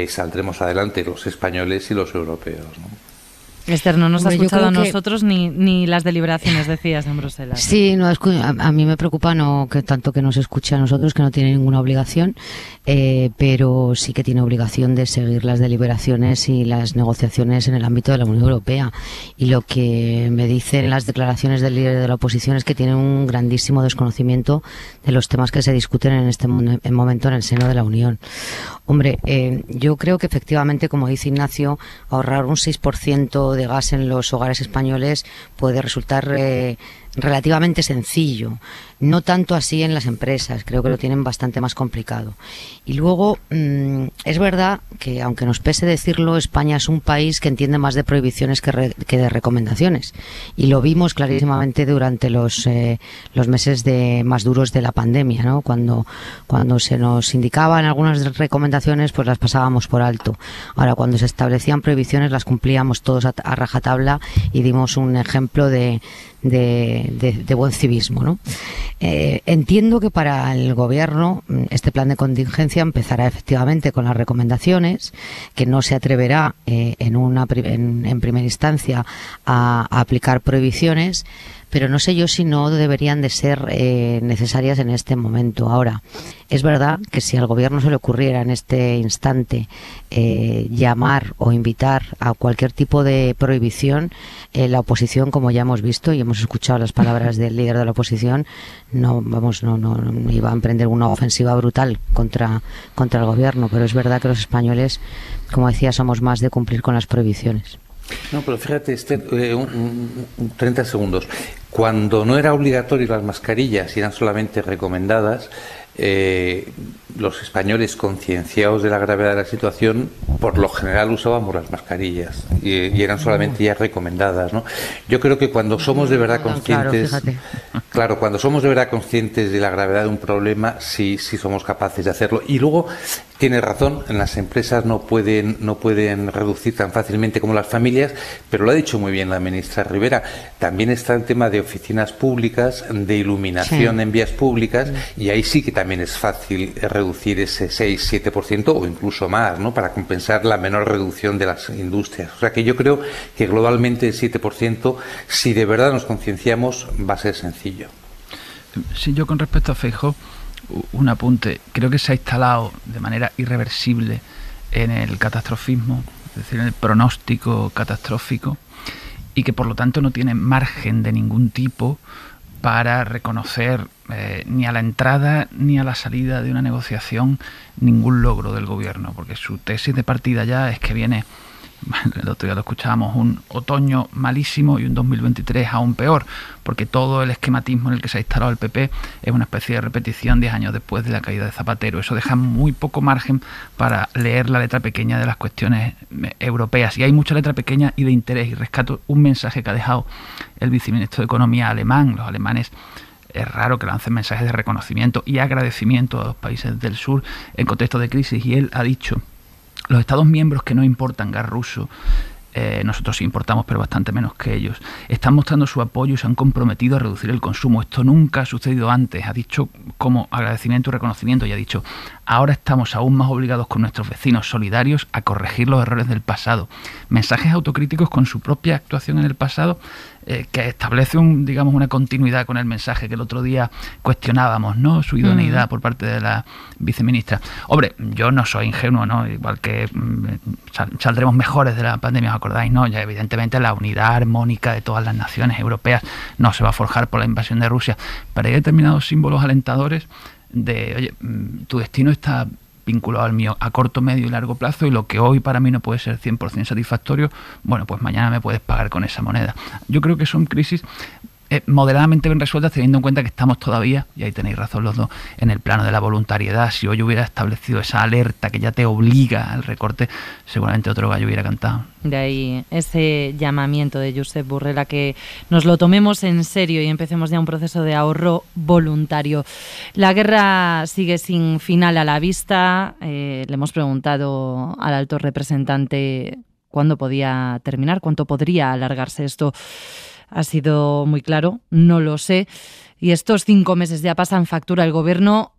saldremos adelante los españoles y los europeos, ¿no? Esther, no nos ha escuchado a nosotros ni las deliberaciones, decías, en Bruselas. Sí, no, a mí me preocupa no que tanto que nos escuche a nosotros, que no tiene ninguna obligación, pero sí que tiene obligación de seguir las deliberaciones y las negociaciones en el ámbito de la Unión Europea. Y lo que me dicen las declaraciones del líder de la oposición es que tiene un grandísimo desconocimiento de los temas que se discuten en este momento en el seno de la Unión. Hombre, yo creo que efectivamente, como dice Ignacio, ahorrar un 6% de gas en los hogares españoles puede resultar relativamente sencillo, no tanto así en las empresas, creo que lo tienen bastante más complicado. Y luego, es verdad que, aunque nos pese decirlo, España es un país que entiende más de prohibiciones que de recomendaciones, y lo vimos clarísimamente durante los meses más duros de la pandemia, ¿no? Cuando se nos indicaban algunas recomendaciones, pues las pasábamos por alto. Ahora, cuando se establecían prohibiciones, las cumplíamos todos a rajatabla y dimos un ejemplo de buen civismo, ¿no? Entiendo que para el Gobierno este plan de contingencia empezará efectivamente con las recomendaciones, que no se atreverá en primera instancia a aplicar prohibiciones, pero no sé yo si no deberían de ser necesarias en este momento. Ahora, es verdad que si al Gobierno se le ocurriera en este instante llamar o invitar a cualquier tipo de prohibición, la oposición, como ya hemos visto y hemos escuchado las palabras del líder de la oposición, no iba a emprender una ofensiva brutal contra el Gobierno, pero es verdad que los españoles, como decía, somos más de cumplir con las prohibiciones. No, pero fíjate, 30 segundos. Cuando no era obligatorio las mascarillas y eran solamente recomendadas, los españoles concienciados de la gravedad de la situación, por lo general usábamos las mascarillas y eran solamente ya recomendadas, ¿no? Yo creo que cuando somos de verdad conscientes, cuando somos de verdad conscientes de la gravedad de un problema, sí somos capaces de hacerlo. Y luego tiene razón, en las empresas no pueden reducir tan fácilmente como las familias, pero lo ha dicho muy bien la ministra Rivera. También está el tema de oficinas públicas, de iluminación en vías públicas, y ahí sí que también es fácil reducir ese 6-7% o incluso más, ¿no?, para compensar la menor reducción de las industrias. O sea que yo creo que globalmente el 7%, si de verdad nos concienciamos, va a ser sencillo. Sí, yo con respecto a Feijóo, un apunte. Creo que se ha instalado de manera irreversible en el catastrofismo, es decir, en el pronóstico catastrófico, y que por lo tanto no tiene margen de ningún tipo para reconocer ni a la entrada ni a la salida de una negociación ningún logro del gobierno, porque su tesis de partida ya es que viene, el otro día lo escuchábamos, un otoño malísimo y un 2023 aún peor, porque todo el esquematismo en el que se ha instalado el PP es una especie de repetición 10 años después de la caída de Zapatero. Eso deja muy poco margen para leer la letra pequeña de las cuestiones europeas, y hay mucha letra pequeña y de interés, y rescato un mensaje que ha dejado el viceministro de Economía alemán. Los alemanes es raro que lancen mensajes de reconocimiento y agradecimiento a los países del sur en contexto de crisis, y él ha dicho: los Estados miembros que no importan gas ruso, nosotros sí importamos, pero bastante menos que ellos, están mostrando su apoyo y se han comprometido a reducir el consumo. Esto nunca ha sucedido antes, ha dicho como agradecimiento y reconocimiento, y ha dicho: ahora estamos aún más obligados con nuestros vecinos solidarios a corregir los errores del pasado. Mensajes autocríticos con su propia actuación en el pasado, que establece una continuidad con el mensaje que el otro día cuestionábamos, ¿no? Su idoneidad por parte de la viceministra. Hombre, yo no soy ingenuo, ¿no? Igual que saldremos mejores de la pandemia, ¿os acordáis? No, ya evidentemente la unidad armónica de todas las naciones europeas no se va a forjar por la invasión de Rusia, pero hay determinados símbolos alentadores de: oye, tu destino está vinculado al mío a corto, medio y largo plazo, y lo que hoy para mí no puede ser 100% satisfactorio, bueno, pues mañana me puedes pagar con esa moneda. Yo creo que son crisis moderadamente bien resueltas, teniendo en cuenta que estamos todavía, y ahí tenéis razón los dos, en el plano de la voluntariedad. Si hoy hubiera establecido esa alerta que ya te obliga al recorte, seguramente otro gallo hubiera cantado. De ahí ese llamamiento de Josep Borrell a que nos lo tomemos en serio y empecemos ya un proceso de ahorro voluntario. La guerra sigue sin final a la vista. Le hemos preguntado al alto representante cuándo podía terminar, cuánto podría alargarse esto. Ha sido muy claro: no lo sé. Y estos 5 meses ya pasan factura. El Gobierno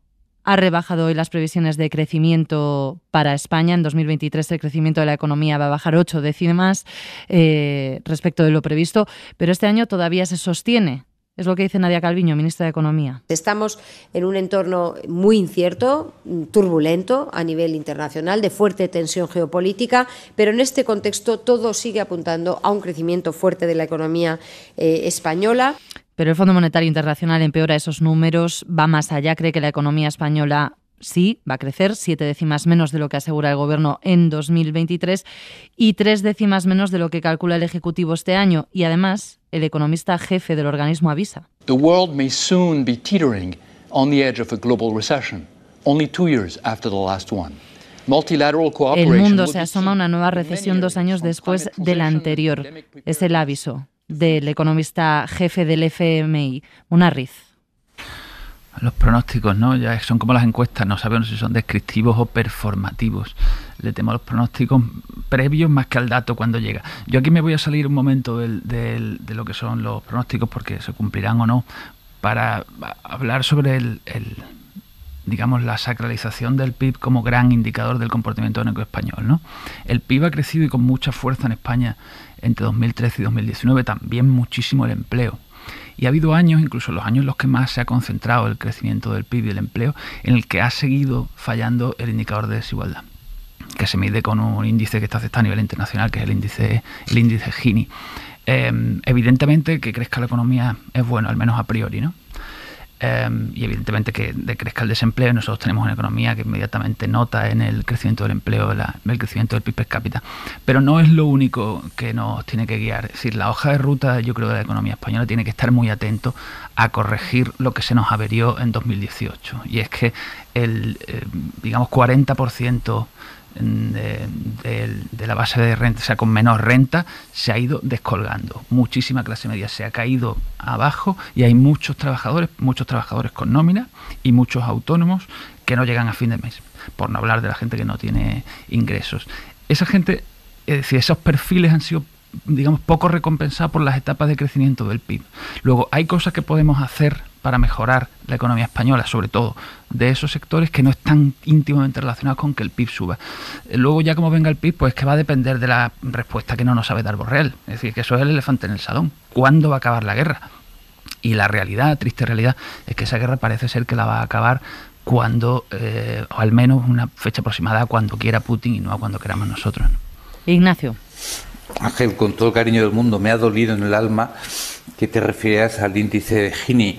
ha rebajado hoy las previsiones de crecimiento para España. En 2023 el crecimiento de la economía va a bajar 8 décimas respecto de lo previsto, pero este año todavía se sostiene. Es lo que dice Nadia Calviño, ministra de Economía. Estamos en un entorno muy incierto, turbulento a nivel internacional, de fuerte tensión geopolítica, pero en este contexto todo sigue apuntando a un crecimiento fuerte de la economía española. Pero el Fondo Monetario Internacional empeora esos números, va más allá, cree que la economía española sí va a crecer, 7 décimas menos de lo que asegura el Gobierno en 2023 y 3 décimas menos de lo que calcula el Ejecutivo este año. Y además, el economista jefe del organismo avisa: The world may soon be teetering on the edge of a global recession, only 2 years after the last one. El mundo se asoma a una nueva recesión 2 años después de la anterior. Es el aviso del economista jefe del FMI, Munarriz. Los pronósticos, ¿no? Ya son como las encuestas, no sabemos si son descriptivos o performativos. Le temo a los pronósticos previos más que al dato cuando llega. Yo aquí me voy a salir un momento de lo que son los pronósticos, porque se cumplirán o no, para hablar sobre la sacralización del PIB como gran indicador del comportamiento económico español, ¿no? El PIB ha crecido y con mucha fuerza en España entre 2013 y 2019, también muchísimo el empleo. Y ha habido años, incluso los años en los que más se ha concentrado el crecimiento del PIB y el empleo, en el que ha seguido fallando el indicador de desigualdad, que se mide con un índice que está aceptado a nivel internacional, que es el índice Gini. Evidentemente que crezca la economía es bueno, al menos a priori, ¿no? Y evidentemente que decrezca el desempleo. Nosotros tenemos una economía que inmediatamente nota en el crecimiento del empleo, el crecimiento del PIB per cápita. Pero no es lo único que nos tiene que guiar. Es decir, la hoja de ruta, yo creo, de la economía española tiene que estar muy atento a corregir lo que se nos averió en 2018. Y es que el 40% de la base de renta, o sea, con menor renta, se ha ido descolgando. Muchísima clase media se ha caído abajo y hay muchos trabajadores con nómina y muchos autónomos que no llegan a fin de mes, por no hablar de la gente que no tiene ingresos. Esa gente, es decir, esos perfiles han sido, poco recompensados por las etapas de crecimiento del PIB. Luego, hay cosas que podemos hacer para mejorar la economía española, sobre todo de esos sectores que no están íntimamente relacionados con que el PIB suba. Luego, ya como venga el PIB, pues que va a depender de la respuesta que no nos sabe dar Borrell. Es decir, que eso es el elefante en el salón. ¿Cuándo va a acabar la guerra? Y la realidad, triste realidad, es que esa guerra parece ser que la va a acabar cuando, o al menos una fecha aproximada a cuando quiera Putin y no a cuando queramos nosotros, ¿no? Ignacio. Ángel, con todo el cariño del mundo, me ha dolido en el alma que te refieras al índice de Gini.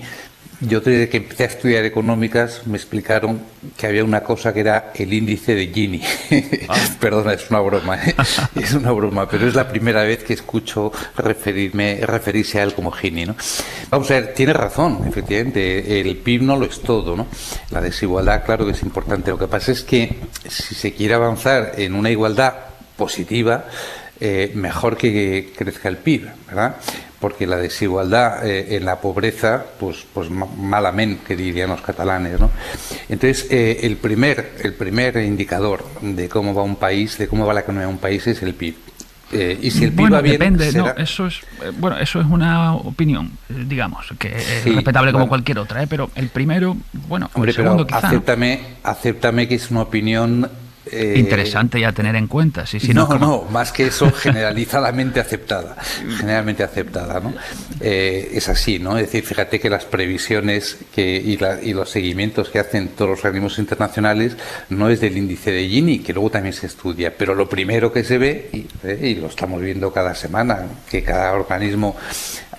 Yo desde que empecé a estudiar económicas me explicaron que había una cosa que era el índice de Gini. Perdona, es una broma, es una broma, pero es la primera vez que escucho referirse a él como Gini, ¿no? Vamos a ver, tiene razón, efectivamente, el PIB no lo es todo, ¿no? La desigualdad, claro que es importante. Lo que pasa es que si se quiere avanzar en una igualdad positiva, mejor que crezca el PIB, ¿verdad? Porque la desigualdad en la pobreza, pues malamente, que dirían los catalanes, ¿no? Entonces, el primer indicador de cómo va un país, de cómo va la economía de un país, es el PIB. Y si el PIB va bien, depende, será... no, eso es una opinión, digamos, que es respetable como cualquier otra, pero el primero, bueno, hombre, el segundo pero quizá. acéptame que es una opinión interesante ya tener en cuenta. No, más que eso, generalizadamente aceptada, ¿no? Es así, ¿no? Es decir, fíjate que las previsiones y los seguimientos que hacen todos los organismos internacionales no es del índice de Gini, que luego también se estudia, pero lo primero que se ve, y lo estamos viendo cada semana, que cada organismo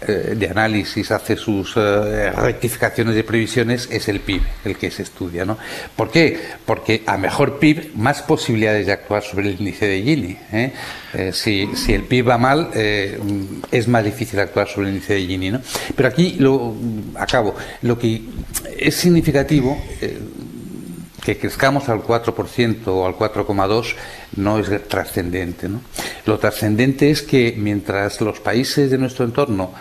de análisis hace sus rectificaciones de previsiones, es el PIB el que se estudia, ¿no? ¿Por qué? Porque a mejor PIB, más posibilidades de actuar sobre el índice de Gini, si el PIB va mal, es más difícil actuar sobre el índice de Gini, ¿no? Pero aquí lo que es significativo, que crezcamos al 4% o al 4,2% no es trascendente, ¿no? Lo trascendente es que mientras los países de nuestro entorno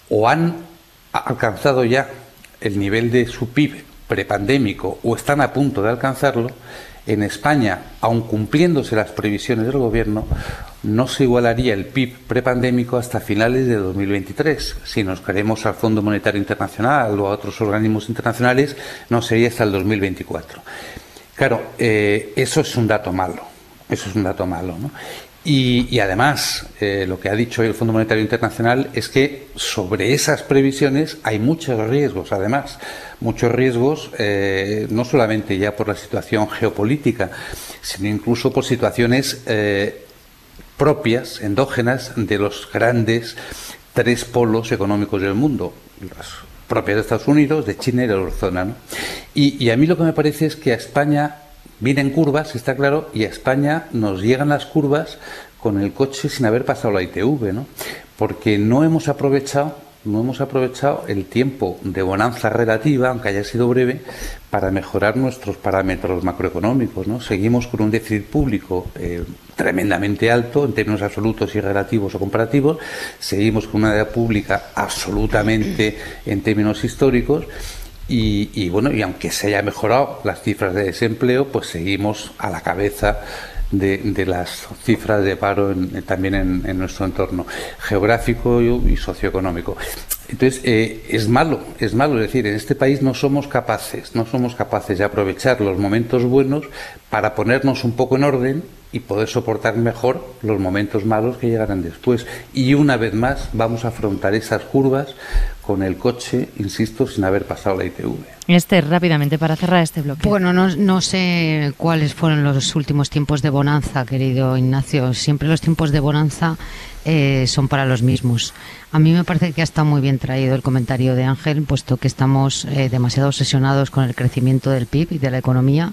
o han alcanzado ya el nivel de su PIB prepandémico o están a punto de alcanzarlo, en España, aun cumpliéndose las previsiones del Gobierno, no se igualaría el PIB prepandémico hasta finales de 2023. Si nos creemos al Fondo Monetario Internacional o a otros organismos internacionales, no sería hasta el 2024. Claro, eso es un dato malo. ¿No? Y además, lo que ha dicho hoy el Fondo Monetario Internacional es que sobre esas previsiones hay muchos riesgos, además. Muchos riesgos, no solamente ya por la situación geopolítica, sino incluso por situaciones propias, endógenas, de los grandes 3 polos económicos del mundo, las propias de Estados Unidos, de China y de la eurozona, ¿no? Y a mí lo que me parece es que a España vienen curvas, está claro, y a España nos llegan las curvas con el coche sin haber pasado la ITV, ¿no? Porque no hemos aprovechado el tiempo de bonanza relativa, aunque haya sido breve, para mejorar nuestros parámetros macroeconómicos, ¿no? Seguimos con un déficit público tremendamente alto en términos absolutos y relativos o comparativos, seguimos con una deuda pública absolutamente en términos históricos. Y aunque se haya mejorado las cifras de desempleo, pues seguimos a la cabeza de las cifras de paro también en nuestro entorno geográfico y socioeconómico. Entonces, es malo, es decir, en este país no somos capaces de aprovechar los momentos buenos para ponernos un poco en orden y poder soportar mejor los momentos malos que llegarán después. Y una vez más vamos a afrontar esas curvas con el coche, insisto, sin haber pasado la ITV. Esther, rápidamente, para cerrar este bloque. Bueno, no sé cuáles fueron los últimos tiempos de bonanza, querido Ignacio. Siempre los tiempos de bonanza son para los mismos. A mí me parece que ha estado muy bien traído el comentario de Ángel, puesto que estamos demasiado obsesionados con el crecimiento del PIB y de la economía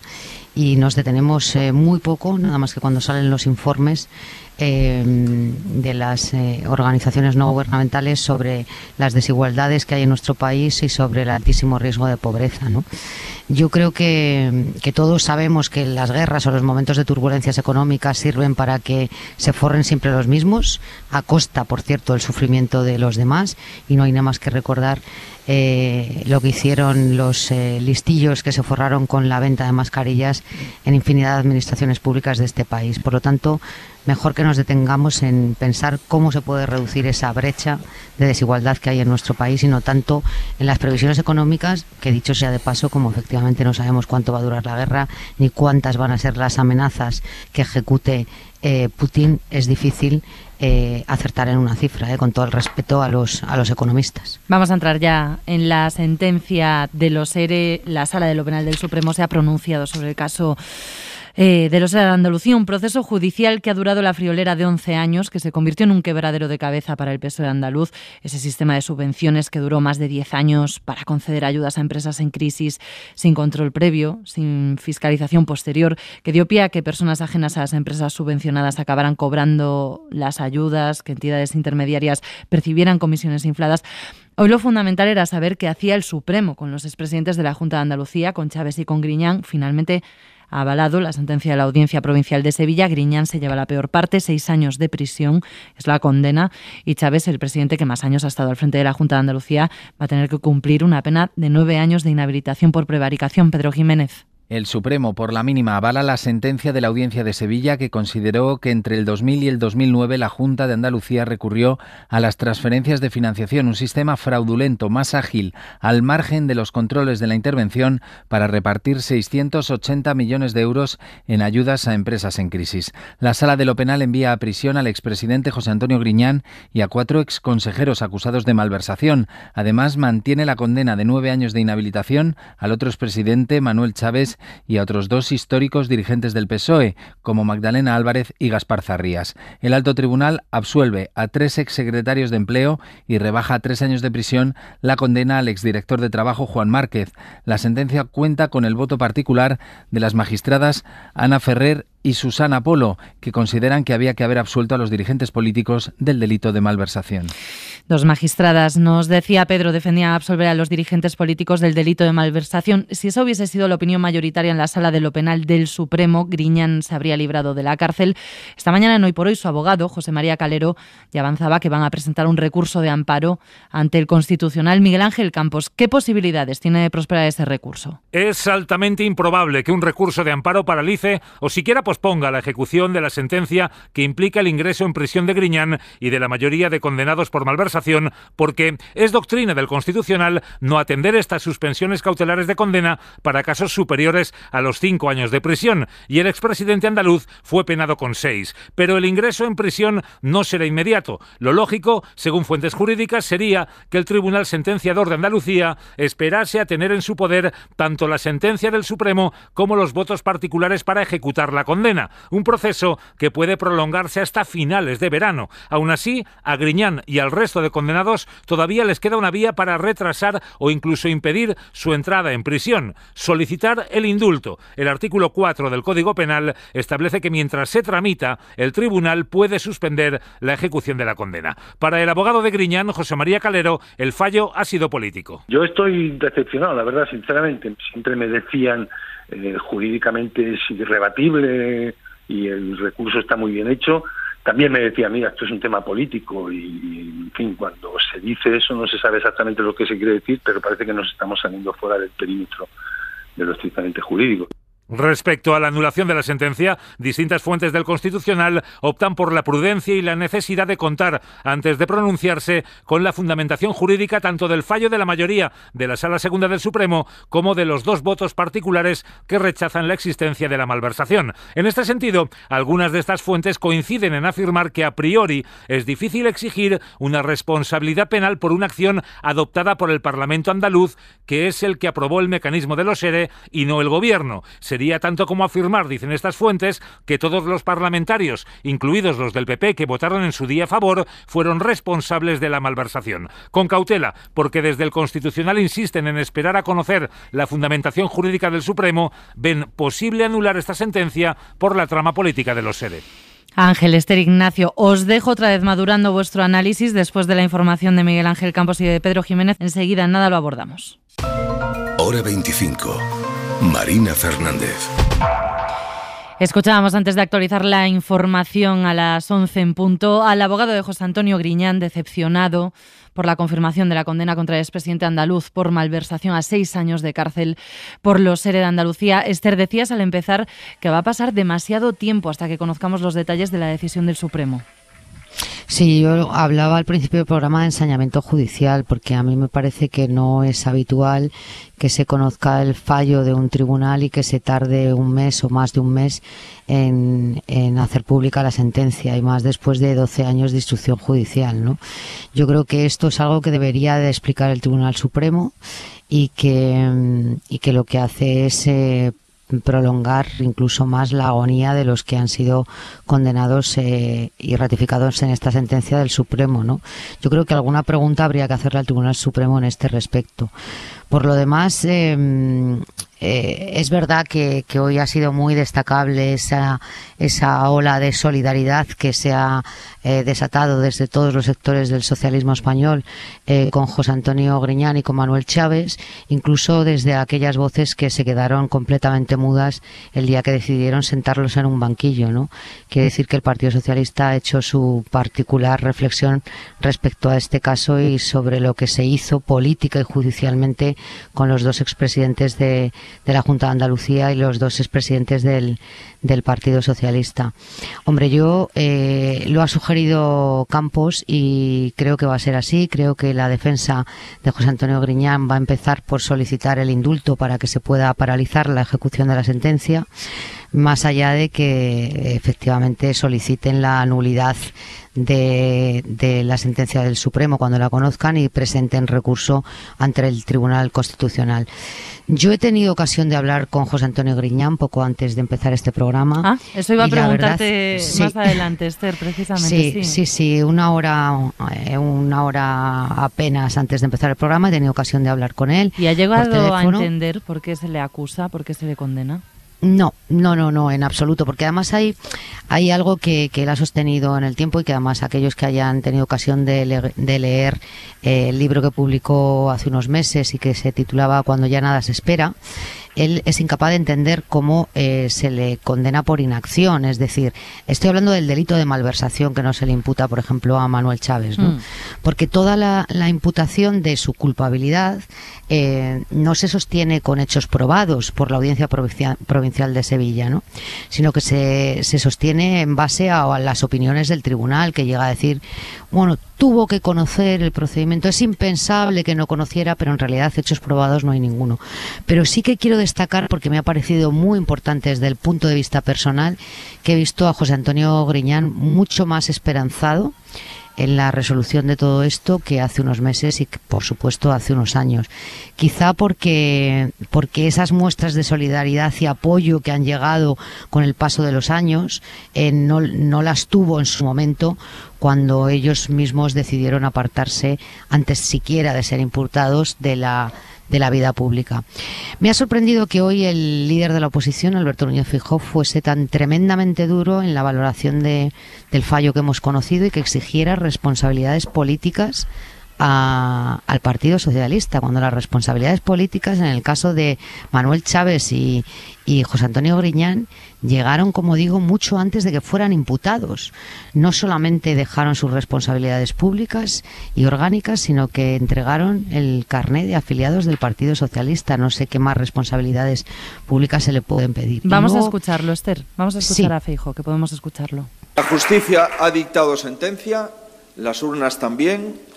y nos detenemos muy poco, nada más que cuando salen los informes de las organizaciones no gubernamentales sobre las desigualdades que hay en nuestro país y sobre el altísimo riesgo de pobreza, ¿no? Yo creo que todos sabemos que las guerras o los momentos de turbulencias económicas sirven para que se forren siempre los mismos, a costa, por cierto, del sufrimiento de los demás, y no hay nada más que recordar lo que hicieron los listillos que se forraron con la venta de mascarillas en infinidad de administraciones públicas de este país. Por lo tanto, mejor que nos detengamos en pensar cómo se puede reducir esa brecha de desigualdad que hay en nuestro país y no tanto en las previsiones económicas, que dicho sea de paso, como efectivamente no sabemos cuánto va a durar la guerra ni cuántas van a ser las amenazas que ejecute Putin es difícil acertar en una cifra, con todo el respeto a los economistas. Vamos a entrar ya en la sentencia de los ERE. La Sala de lo Penal del Supremo se ha pronunciado sobre el caso de los ERE de Andalucía, un proceso judicial que ha durado la friolera de 11 años, que se convirtió en un quebradero de cabeza para el PSOE andaluz, ese sistema de subvenciones que duró más de 10 años para conceder ayudas a empresas en crisis sin control previo, sin fiscalización posterior, que dio pie a que personas ajenas a las empresas subvencionadas acabaran cobrando las ayudas, que entidades intermediarias percibieran comisiones infladas. Hoy lo fundamental era saber qué hacía el Supremo con los expresidentes de la Junta de Andalucía, con Chaves y con Griñán. Finalmente ha avalado la sentencia de la Audiencia Provincial de Sevilla. Griñán se lleva la peor parte, 6 años de prisión, es la condena, y Chaves, el presidente que más años ha estado al frente de la Junta de Andalucía, va a tener que cumplir una pena de 9 años de inhabilitación por prevaricación. Pedro Jiménez. El Supremo, por la mínima, avala la sentencia de la Audiencia de Sevilla, que consideró que entre el 2000 y el 2009 la Junta de Andalucía recurrió a las transferencias de financiación, un sistema fraudulento, más ágil, al margen de los controles de la intervención, para repartir 680 millones de euros en ayudas a empresas en crisis. La Sala de lo Penal envía a prisión al expresidente José Antonio Griñán y a 4 exconsejeros acusados de malversación. Además, mantiene la condena de 9 años de inhabilitación al otro expresidente, Manuel Chaves, y a otros 2 históricos dirigentes del PSOE, como Magdalena Álvarez y Gaspar Zarrías. El alto tribunal absuelve a 3 exsecretarios de Empleo y rebaja a 3 años de prisión la condena al exdirector de Trabajo, Juan Márquez. La sentencia cuenta con el voto particular de las magistradas Ana Ferrer y Susana Polo, que consideran que había que haber absuelto a los dirigentes políticos del delito de malversación. 2 magistradas, nos decía Pedro, defendían absolver a los dirigentes políticos del delito de malversación. Si esa hubiese sido la opinión mayoritaria en la Sala de lo Penal del Supremo, Griñán se habría librado de la cárcel. Esta mañana, en Hoy por Hoy, su abogado, José María Calero, ya avanzaba que van a presentar un recurso de amparo ante el Constitucional. Miguel Ángel Campos, ¿qué posibilidades tiene de prosperar ese recurso? Es altamente improbable que un recurso de amparo paralice o siquiera posponga la ejecución de la sentencia que implica el ingreso en prisión de Griñán y de la mayoría de condenados por malversación, porque es doctrina del Constitucional no atender estas suspensiones cautelares de condena para casos superiores a los 5 años de prisión, y el expresidente andaluz fue penado con 6. Pero el ingreso en prisión no será inmediato. Lo lógico, según fuentes jurídicas, sería que el Tribunal Sentenciador de Andalucía esperase a tener en su poder tanto la sentencia del Supremo como los votos particulares para ejecutar la condena, un proceso que puede prolongarse hasta finales de verano. Aún así, a Griñán y al resto de condenados todavía les queda una vía para retrasar o incluso impedir su entrada en prisión: solicitar el indulto. El artículo 4 del Código Penal establece que mientras se tramita, el tribunal puede suspender la ejecución de la condena. Para el abogado de Griñán, José María Calero, el fallo ha sido político. Yo estoy decepcionado, la verdad, sinceramente. Siempre me decían jurídicamente es irrebatible y el recurso está muy bien hecho. También me decía, mira, esto es un tema político y, en fin, cuando se dice eso no se sabe exactamente lo que se quiere decir, pero parece que nos estamos saliendo fuera del perímetro de lo estrictamente jurídico. Respecto a la anulación de la sentencia, distintas fuentes del Constitucional optan por la prudencia y la necesidad de contar, antes de pronunciarse, con la fundamentación jurídica tanto del fallo de la mayoría de la Sala Segunda del Supremo como de los 2 votos particulares que rechazan la existencia de la malversación. En este sentido, algunas de estas fuentes coinciden en afirmar que a priori es difícil exigir una responsabilidad penal por una acción adoptada por el Parlamento andaluz, que es el que aprobó el mecanismo de los ERE y no el Gobierno. Sería tanto como afirmar, dicen estas fuentes, que todos los parlamentarios, incluidos los del PP que votaron en su día a favor, fueron responsables de la malversación. Con cautela, porque desde el Constitucional insisten en esperar a conocer la fundamentación jurídica del Supremo, ven posible anular esta sentencia por la trama política de los ERE. Ángel, Esther, Ignacio, os dejo otra vez madurando vuestro análisis después de la información de Miguel Ángel Campos y de Pedro Jiménez. Enseguida, en nada, lo abordamos. Hora 25. Marina Fernández. Escuchábamos, antes de actualizar la información a las 11 en punto, al abogado de José Antonio Griñán, decepcionado por la confirmación de la condena contra el expresidente andaluz por malversación a 6 años de cárcel por los ERE de Andalucía. Esther, decías al empezar que va a pasar demasiado tiempo hasta que conozcamos los detalles de la decisión del Supremo. Sí, yo hablaba al principio del programa de ensañamiento judicial, porque a mí me parece que no es habitual que se conozca el fallo de un tribunal y que se tarde un mes o más de un mes en hacer pública la sentencia, y más después de 12 años de instrucción judicial, ¿no? Yo creo que esto es algo que debería de explicar el Tribunal Supremo y que lo que hace es prolongar incluso más la agonía de los que han sido condenados y ratificados en esta sentencia del Supremo, ¿no? Yo creo que alguna pregunta habría que hacerle al Tribunal Supremo en este respecto. Por lo demás, es verdad que hoy ha sido muy destacable esa ola de solidaridad que se ha desatado desde todos los sectores del socialismo español con José Antonio Griñán y con Manuel Chávez, incluso desde aquellas voces que se quedaron completamente mudas el día que decidieron sentarlos en un banquillo, ¿no? Quiere decir que el Partido Socialista ha hecho su particular reflexión respecto a este caso y sobre lo que se hizo política y judicialmente con los dos expresidentes de la Junta de Andalucía y los dos expresidentes del Partido Socialista. Hombre, yo lo ha sugerido Campos y creo que va a ser así. Creo que la defensa de José Antonio Griñán va a empezar por solicitar el indulto para que se pueda paralizar la ejecución de la sentencia, más allá de que efectivamente soliciten la nulidad de la sentencia del Supremo cuando la conozcan y presenten recurso ante el Tribunal Constitucional. Yo he tenido ocasión de hablar con José Antonio Griñán poco antes de empezar este programa. Eso iba a preguntarte más adelante, Esther, precisamente. Sí, una hora apenas antes de empezar el programa he tenido ocasión de hablar con él. ¿Y ha llegado a entender por qué se le acusa, por qué se le condena? No, en absoluto, porque además hay algo que él ha sostenido en el tiempo y que además aquellos que hayan tenido ocasión de leer el libro que publicó hace unos meses y que se titulaba Cuando ya nada se espera, él es incapaz de entender cómo se le condena por inacción. Es decir, estoy hablando del delito de malversación que no se le imputa, por ejemplo, a Manuel Chávez, ¿no? Porque toda la imputación de su culpabilidad no se sostiene con hechos probados por la Audiencia Provincial de Sevilla, ¿no? Sino que se sostiene en base a las opiniones del tribunal, que llega a decir, bueno, tuvo que conocer el procedimiento, es impensable que no conociera, pero en realidad hechos probados no hay ninguno. Pero sí que quiero destacar, porque me ha parecido muy importante desde el punto de vista personal, que he visto a José Antonio Griñán mucho más esperanzado en la resolución de todo esto que hace unos meses y que, por supuesto, hace unos años. Quizá porque esas muestras de solidaridad y apoyo que han llegado con el paso de los años no las tuvo en su momento cuando ellos mismos decidieron apartarse antes siquiera de ser imputados de la vida pública. Me ha sorprendido que hoy el líder de la oposición, Alberto Núñez Feijóo, fuese tan tremendamente duro en la valoración del fallo que hemos conocido y que exigiera responsabilidades políticas al Partido Socialista, cuando las responsabilidades políticas en el caso de Manuel Chávez y José Antonio Griñán llegaron, como digo, mucho antes de que fueran imputados. No solamente dejaron sus responsabilidades públicas y orgánicas, sino que entregaron el carné de afiliados del Partido Socialista. No sé qué más responsabilidades públicas se le pueden pedir. Vamos a escucharlo, Esther. Vamos a escuchar a Feijóo, que podemos escucharlo. La justicia ha dictado sentencia, las urnas también,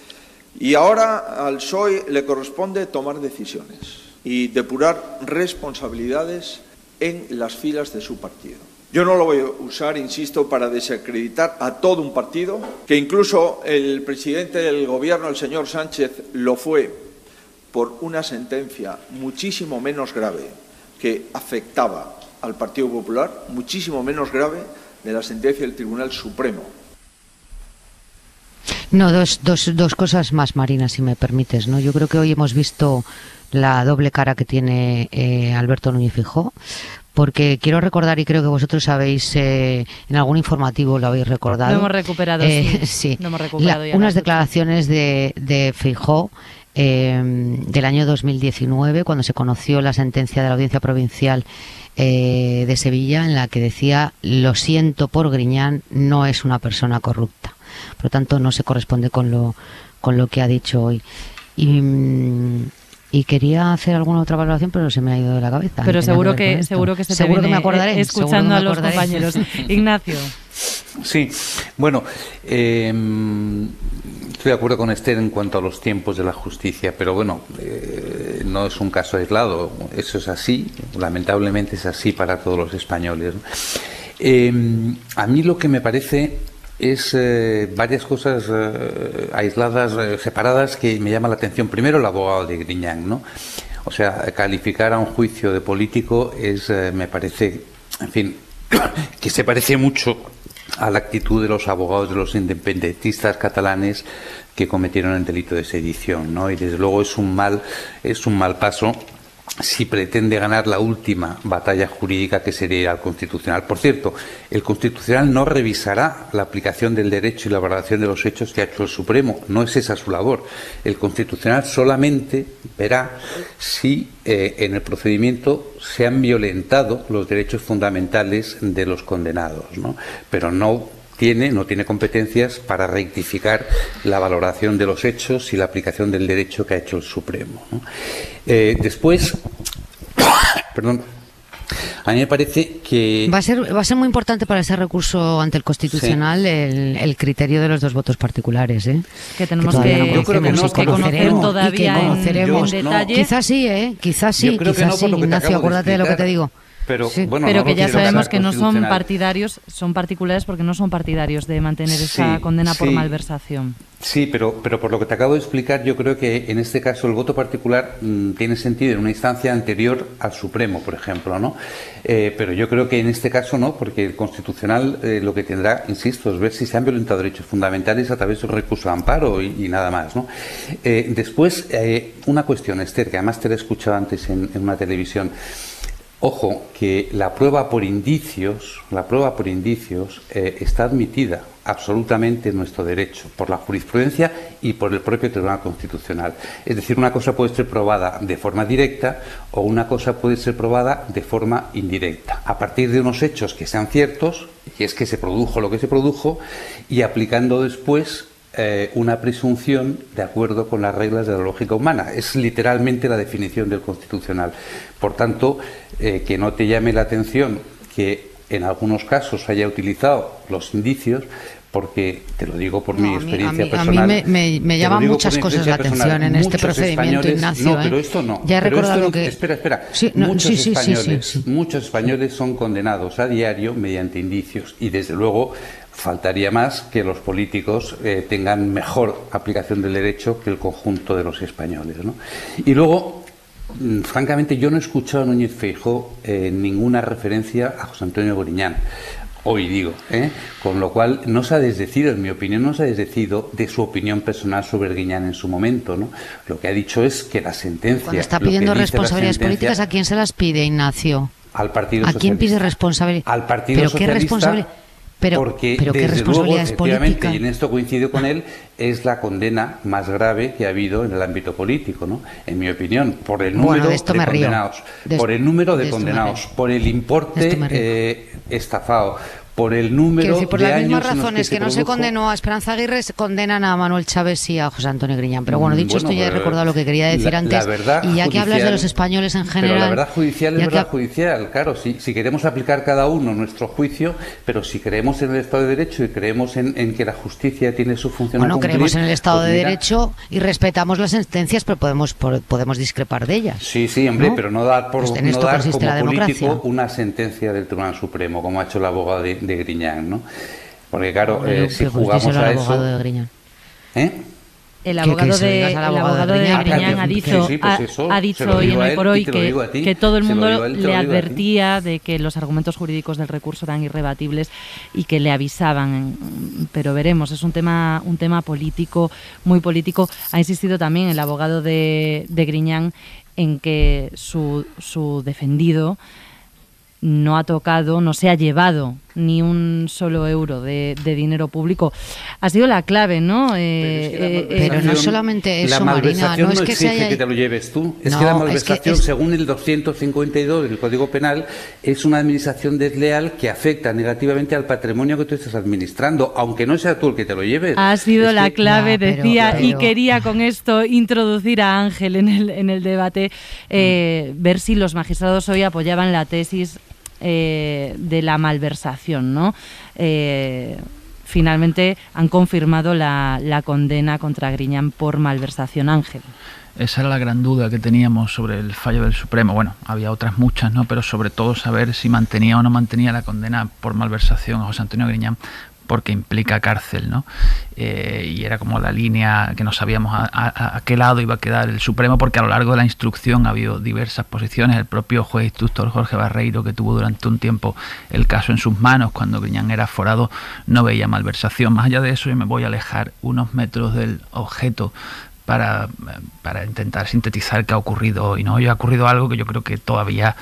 y ahora al PSOE le corresponde tomar decisiones y depurar responsabilidades en las filas de su partido. Yo no lo voy a usar, insisto, para desacreditar a todo un partido, que incluso el presidente del Gobierno, el señor Sánchez, lo fue por una sentencia muchísimo menos grave que afectaba al Partido Popular, muchísimo menos grave de la sentencia del Tribunal Supremo. No, dos cosas más, Marina, si me permites, ¿no? Yo creo que hoy hemos visto la doble cara que tiene Alberto Núñez Feijóo, porque quiero recordar, y creo que vosotros sabéis, en algún informativo lo habéis recordado. Lo hemos recuperado, sí. Lo hemos recuperado unas declaraciones de Feijóo del año 2019, cuando se conoció la sentencia de la Audiencia Provincial de Sevilla, en la que decía: lo siento por Griñán, no es una persona corrupta. Por lo tanto, no se corresponde con lo que ha dicho hoy. Y quería hacer alguna otra valoración, pero se me ha ido de la cabeza. Pero seguro que se te viene me acordaré, escuchando a los compañeros. Ignacio. Sí, bueno, estoy de acuerdo con Esther en cuanto a los tiempos de la justicia, pero bueno, no es un caso aislado, eso es así, lamentablemente es así para todos los españoles, ¿no? A mí lo que me parece es varias cosas aisladas, separadas, que me llama la atención. Primero, el abogado de Griñán, ¿no? O sea, calificar a un juicio de político es, me parece, en fin, que se parece mucho a la actitud de los abogados de los independentistas catalanes que cometieron el delito de sedición, ¿no? Y desde luego es un mal paso si pretende ganar la última batalla jurídica, que sería el Constitucional. Por cierto, el Constitucional no revisará la aplicación del derecho y la valoración de los hechos que ha hecho el Supremo. No es esa su labor. El Constitucional solamente verá si en el procedimiento se han violentado los derechos fundamentales de los condenados, ¿no? Pero no tiene competencias para rectificar la valoración de los hechos y la aplicación del derecho que ha hecho el Supremo, ¿no? Después, perdón, a mí me parece que va a ser muy importante para ese recurso ante el Constitucional, sí, el criterio de los 2 votos particulares, que tenemos que conocer todavía en detalle. Quizás sí, Ignacio, acuérdate de lo que te digo. Pero, sí, bueno, pero que ya sabemos que no son partidarios, son particulares porque no son partidarios de mantener esa condena por malversación. Sí, pero por lo que te acabo de explicar, yo creo que en este caso el voto particular tiene sentido en una instancia anterior al Supremo, por ejemplo, ¿no? Pero yo creo que en este caso no, porque el Constitucional lo que tendrá, insisto, es ver si se han violentado derechos fundamentales a través de un recurso de amparo y nada más, ¿no? Después, una cuestión, Esther, que además te la he escuchado antes en una televisión. Ojo, que la prueba por indicios está admitida absolutamente en nuestro derecho, por la jurisprudencia y por el propio Tribunal Constitucional. Es decir, una cosa puede ser probada de forma directa o una cosa puede ser probada de forma indirecta, a partir de unos hechos que sean ciertos, y es que se produjo lo que se produjo, y aplicando después una presunción de acuerdo con las reglas de la lógica humana. Es literalmente la definición del Constitucional. Por tanto, que no te llame la atención que en algunos casos haya utilizado los indicios, porque te lo digo por mi experiencia personal. A mí me llaman muchas cosas la atención en este procedimiento, Ignacio. No, pero esto no. Ya he recordado que... Espera. Sí, muchos españoles son condenados a diario mediante indicios, y desde luego faltaría más que los políticos tengan mejor aplicación del derecho que el conjunto de los españoles, ¿no? Y luego, francamente, yo no he escuchado a Núñez Feijóo ninguna referencia a José Antonio Griñán. Hoy digo, con lo cual no se ha desdecido, en mi opinión, no se ha desdecido de su opinión personal sobre Griñán en su momento, ¿no? Lo que ha dicho es que la sentencia... Cuando está pidiendo responsabilidades políticas, ¿a quién se las pide, Ignacio? Al Partido Socialista. ¿A quién pide responsabilidad? Al Partido Socialista. ¿Qué responsabilidad? Pero qué responsabilidades políticas. Y en esto coincido con él, es la condena más grave que ha habido en el ámbito político, ¿no? En mi opinión, por el número de condenados, por el importe estafado, por el número por de las años mismas razones que no se condenó a Esperanza Aguirre, se condenan a Manuel Chávez y a José Antonio Griñán. Pero bueno, dicho esto, ya he recordado lo que quería decir antes. Y ya que hablas de los españoles en general... Pero la verdad judicial es verdad judicial, claro. Si queremos aplicar cada uno nuestro juicio, pero si creemos en el Estado de Derecho y creemos en que la justicia tiene su función a cumplir... creemos en el Estado de Derecho y respetamos las sentencias, pero podemos discrepar de ellas. Sí, hombre, ¿no? Pero no dar como político una sentencia del Tribunal Supremo, como ha hecho el abogado de Griñán, ¿no? Porque claro, si jugamos a eso... De Griñán. El abogado de Griñán ha dicho hoy en Hoy por Hoy que todo el mundo le advertía de que los argumentos jurídicos del recurso eran irrebatibles y que le avisaban, pero veremos, es un tema político, muy político. Ha insistido también el abogado de Griñán en que su defendido no ha tocado, no se ha llevado ni un solo euro de dinero público. Ha sido la clave, ¿no? Pero no solamente eso, Marina, no es que se haya... que te lo lleves tú. Es que la malversación, según el 252 del Código Penal, es una administración desleal que afecta negativamente al patrimonio que tú estás administrando, aunque no sea tú el que te lo lleves. Ha sido la clave, decía, y quería con esto introducir a Ángel en el debate, ver si los magistrados hoy apoyaban la tesis de la malversación, ¿no? Finalmente han confirmado la condena contra Griñán por malversación. Ángel. Esa era la gran duda que teníamos sobre el fallo del Supremo. Bueno, había otras muchas, ¿no? Pero sobre todo saber si mantenía o no mantenía la condena por malversación a José Antonio Griñán, porque implica cárcel, ¿no? Y era como la línea que no sabíamos a qué lado iba a quedar el Supremo, porque a lo largo de la instrucción ha habido diversas posiciones. El propio juez instructor Jorge Barreiro, que tuvo durante un tiempo el caso en sus manos cuando Griñán era aforado, no veía malversación. Más allá de eso, yo me voy a alejar unos metros del objeto para intentar sintetizar qué ha ocurrido hoy, ¿no? Hoy ha ocurrido algo que yo creo que todavía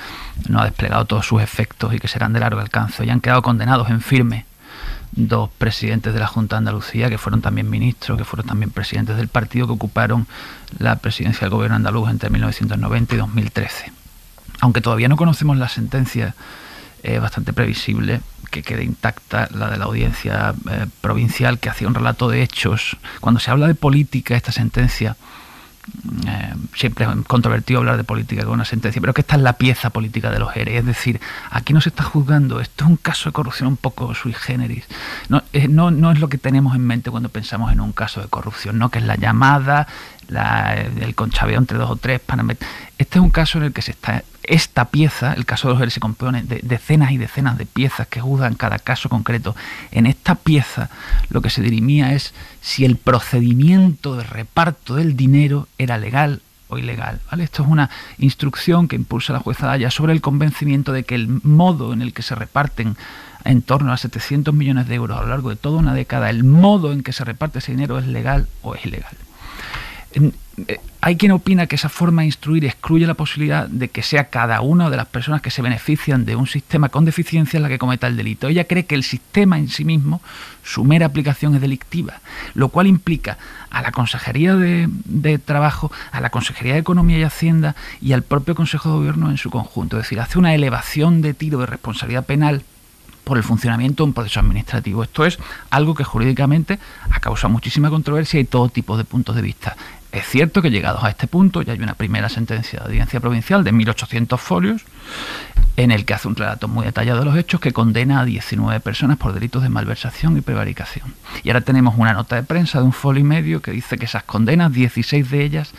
no ha desplegado todos sus efectos y que serán de largo alcance. Hoy han quedado condenados en firme 2 presidentes de la Junta de Andalucía, que fueron también ministros, que fueron también presidentes del partido, que ocuparon la presidencia del gobierno andaluz entre 1990 y 2013. Aunque todavía no conocemos la sentencia, es bastante previsible que quede intacta la de la audiencia provincial, que hacía un relato de hechos. Cuando se habla de política, esta sentencia, siempre es controvertido hablar de política con una sentencia, pero que esta es la pieza política de los ERE. Es decir, aquí no se está juzgando, esto es un caso de corrupción un poco sui generis. No es lo que tenemos en mente cuando pensamos en un caso de corrupción, ¿no? Que es la llamada, el conchaveo entre 2 o 3 panameños. Este es un caso en el que esta pieza, el caso de los ERE, se compone de decenas y decenas de piezas que juzgan cada caso concreto. En esta pieza lo que se dirimía es si el procedimiento de reparto del dinero era legal o ilegal, ¿vale? Esto es una instrucción que impulsa la jueza Daya sobre el convencimiento de que el modo en el que se reparten en torno a 700 millones de euros a lo largo de toda una década, el modo en que se reparte ese dinero es legal o es ilegal. Hay quien opina que esa forma de instruir excluye la posibilidad de que sea cada una de las personas que se benefician de un sistema con deficiencias la que cometa el delito. Ella cree que el sistema en sí mismo, su mera aplicación es delictiva, lo cual implica a la Consejería de Trabajo, a la Consejería de Economía y Hacienda y al propio Consejo de Gobierno en su conjunto. Es decir, hace una elevación de tiro de responsabilidad penal por el funcionamiento de un proceso administrativo. Esto es algo que jurídicamente ha causado muchísima controversia y todo tipo de puntos de vista. Es cierto que llegados a este punto ya hay una primera sentencia de audiencia provincial de 1.800 folios en el que hace un relato muy detallado de los hechos, que condena a 19 personas por delitos de malversación y prevaricación. Y ahora tenemos una nota de prensa de 1,5 folios que dice que esas condenas, 16 de ellas,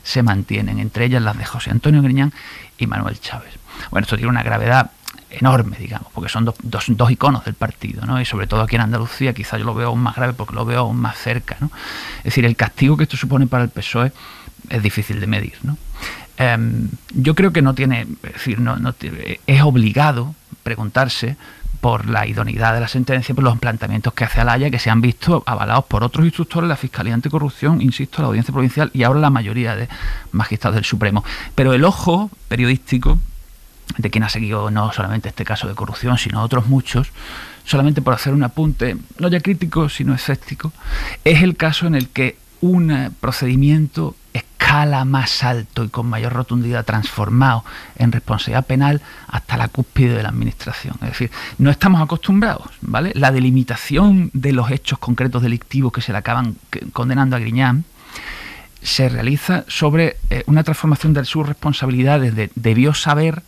se mantienen, entre ellas las de José Antonio Griñán y Manuel Chávez. Bueno, esto tiene una gravedad enorme, digamos, porque son dos iconos del partido, ¿no? Y sobre todo aquí en Andalucía quizás yo lo veo aún más grave porque lo veo aún más cerca, ¿no? Es decir, el castigo que esto supone para el PSOE es difícil de medir, ¿no? Yo creo que no tiene, es decir, es obligado preguntarse por la idoneidad de la sentencia, por los planteamientos que hace Alaya, que se han visto avalados por otros instructores, la Fiscalía Anticorrupción, insisto, la Audiencia Provincial y ahora la mayoría de magistrados del Supremo. Pero el ojo periodístico de quien ha seguido no solamente este caso de corrupción, sino otros muchos, solamente por hacer un apunte, no ya crítico, sino escéptico, es el caso en el que un procedimiento escala más alto y con mayor rotundidad, transformado en responsabilidad penal hasta la cúspide de la administración. Es decir, no estamos acostumbrados, ¿vale? La delimitación de los hechos concretos delictivos que se le acaban condenando a Griñán se realiza sobre una transformación de sus responsabilidades de debió saber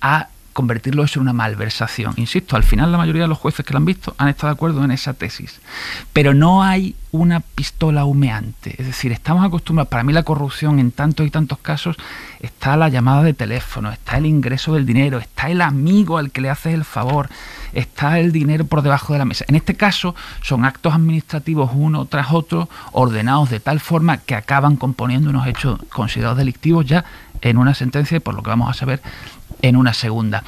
a convertirlo eso en una malversación. Insisto, al final la mayoría de los jueces que lo han visto han estado de acuerdo en esa tesis. Pero no hay una pistola humeante. Es decir, estamos acostumbrados, para mí la corrupción en tantos y tantos casos está la llamada de teléfono, está el ingreso del dinero, está el amigo al que le haces el favor, está el dinero por debajo de la mesa. En este caso son actos administrativos uno tras otro, ordenados de tal forma que acaban componiendo unos hechos considerados delictivos ya en una sentencia y por lo que vamos a saber en una segunda.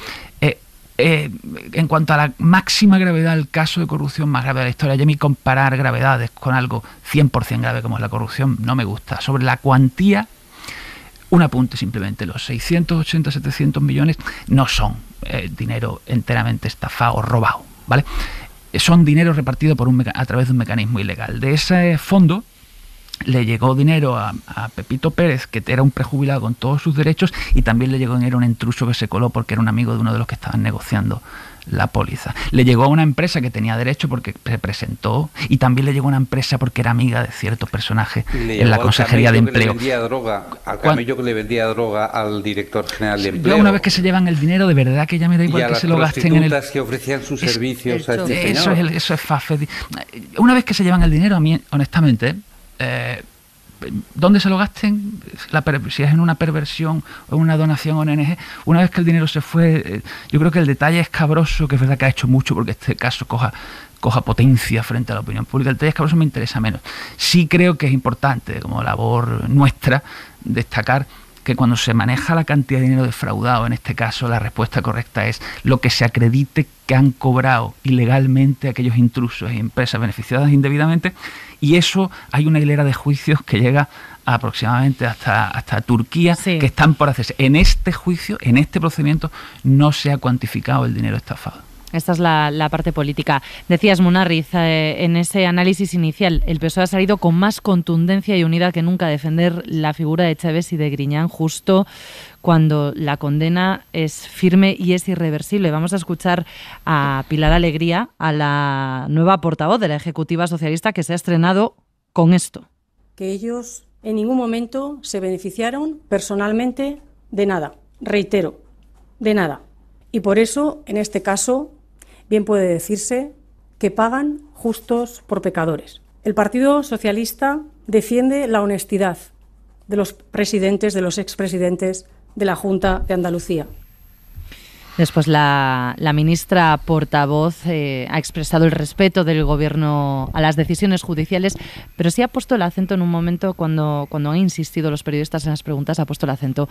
En cuanto a la máxima gravedad del caso de corrupción más grave de la historia, ya a mí comparar gravedades con algo 100% grave como es la corrupción no me gusta. Sobre la cuantía, un apunte simplemente, los 680, 700 millones no son dinero enteramente estafado o robado, ¿vale? Son dinero repartido a través de un mecanismo ilegal. De ese fondo, le llegó dinero a Pepito Pérez, que era un prejubilado con todos sus derechos, y también le llegó dinero a un intruso que se coló porque era un amigo de uno de los que estaban negociando la póliza. Le llegó a una empresa que tenía derecho porque se presentó, y también le llegó a una empresa porque era amiga de cierto personaje en la Consejería de Empleo. Al camello que le vendía droga al director general de Empleo. Yo, una vez que se llevan el dinero, de verdad que ya me da igual que se lo gasten en el... que ofrecían sus servicios a este eso señor. Eso es fafe. Una vez que se llevan el dinero, a mí, honestamente, ¿dónde se lo gasten? Si es en una perversión o en una donación a ONG, una vez que el dinero se fue, yo creo que el detalle escabroso, que es verdad que ha hecho mucho porque este caso coja potencia frente a la opinión pública, el detalle escabroso me interesa menos. Sí creo que es importante, como labor nuestra, destacar que cuando se maneja la cantidad de dinero defraudado, en este caso la respuesta correcta es lo que se acredite que han cobrado ilegalmente aquellos intrusos y empresas beneficiadas indebidamente, y eso hay una hilera de juicios que llega aproximadamente hasta Turquía, que están por hacerse. En este juicio, en este procedimiento, no se ha cuantificado el dinero estafado. Esta es la parte política. Decías, Munarriz, en ese análisis inicial, el PSOE ha salido con más contundencia y unidad que nunca a defender la figura de Chaves y de Griñán, justo cuando la condena es firme y es irreversible. Vamos a escuchar a Pilar Alegría, a la nueva portavoz de la Ejecutiva Socialista, que se ha estrenado con esto. Que ellos en ningún momento se beneficiaron personalmente de nada, reitero, de nada. Y por eso, en este caso, bien puede decirse que pagan justos por pecadores. El Partido Socialista defiende la honestidad de los presidentes, de los expresidentes de la Junta de Andalucía. Después la ministra portavoz ha expresado el respeto del Gobierno a las decisiones judiciales, pero sí ha puesto el acento en un momento cuando han insistido los periodistas en las preguntas, ha puesto el acento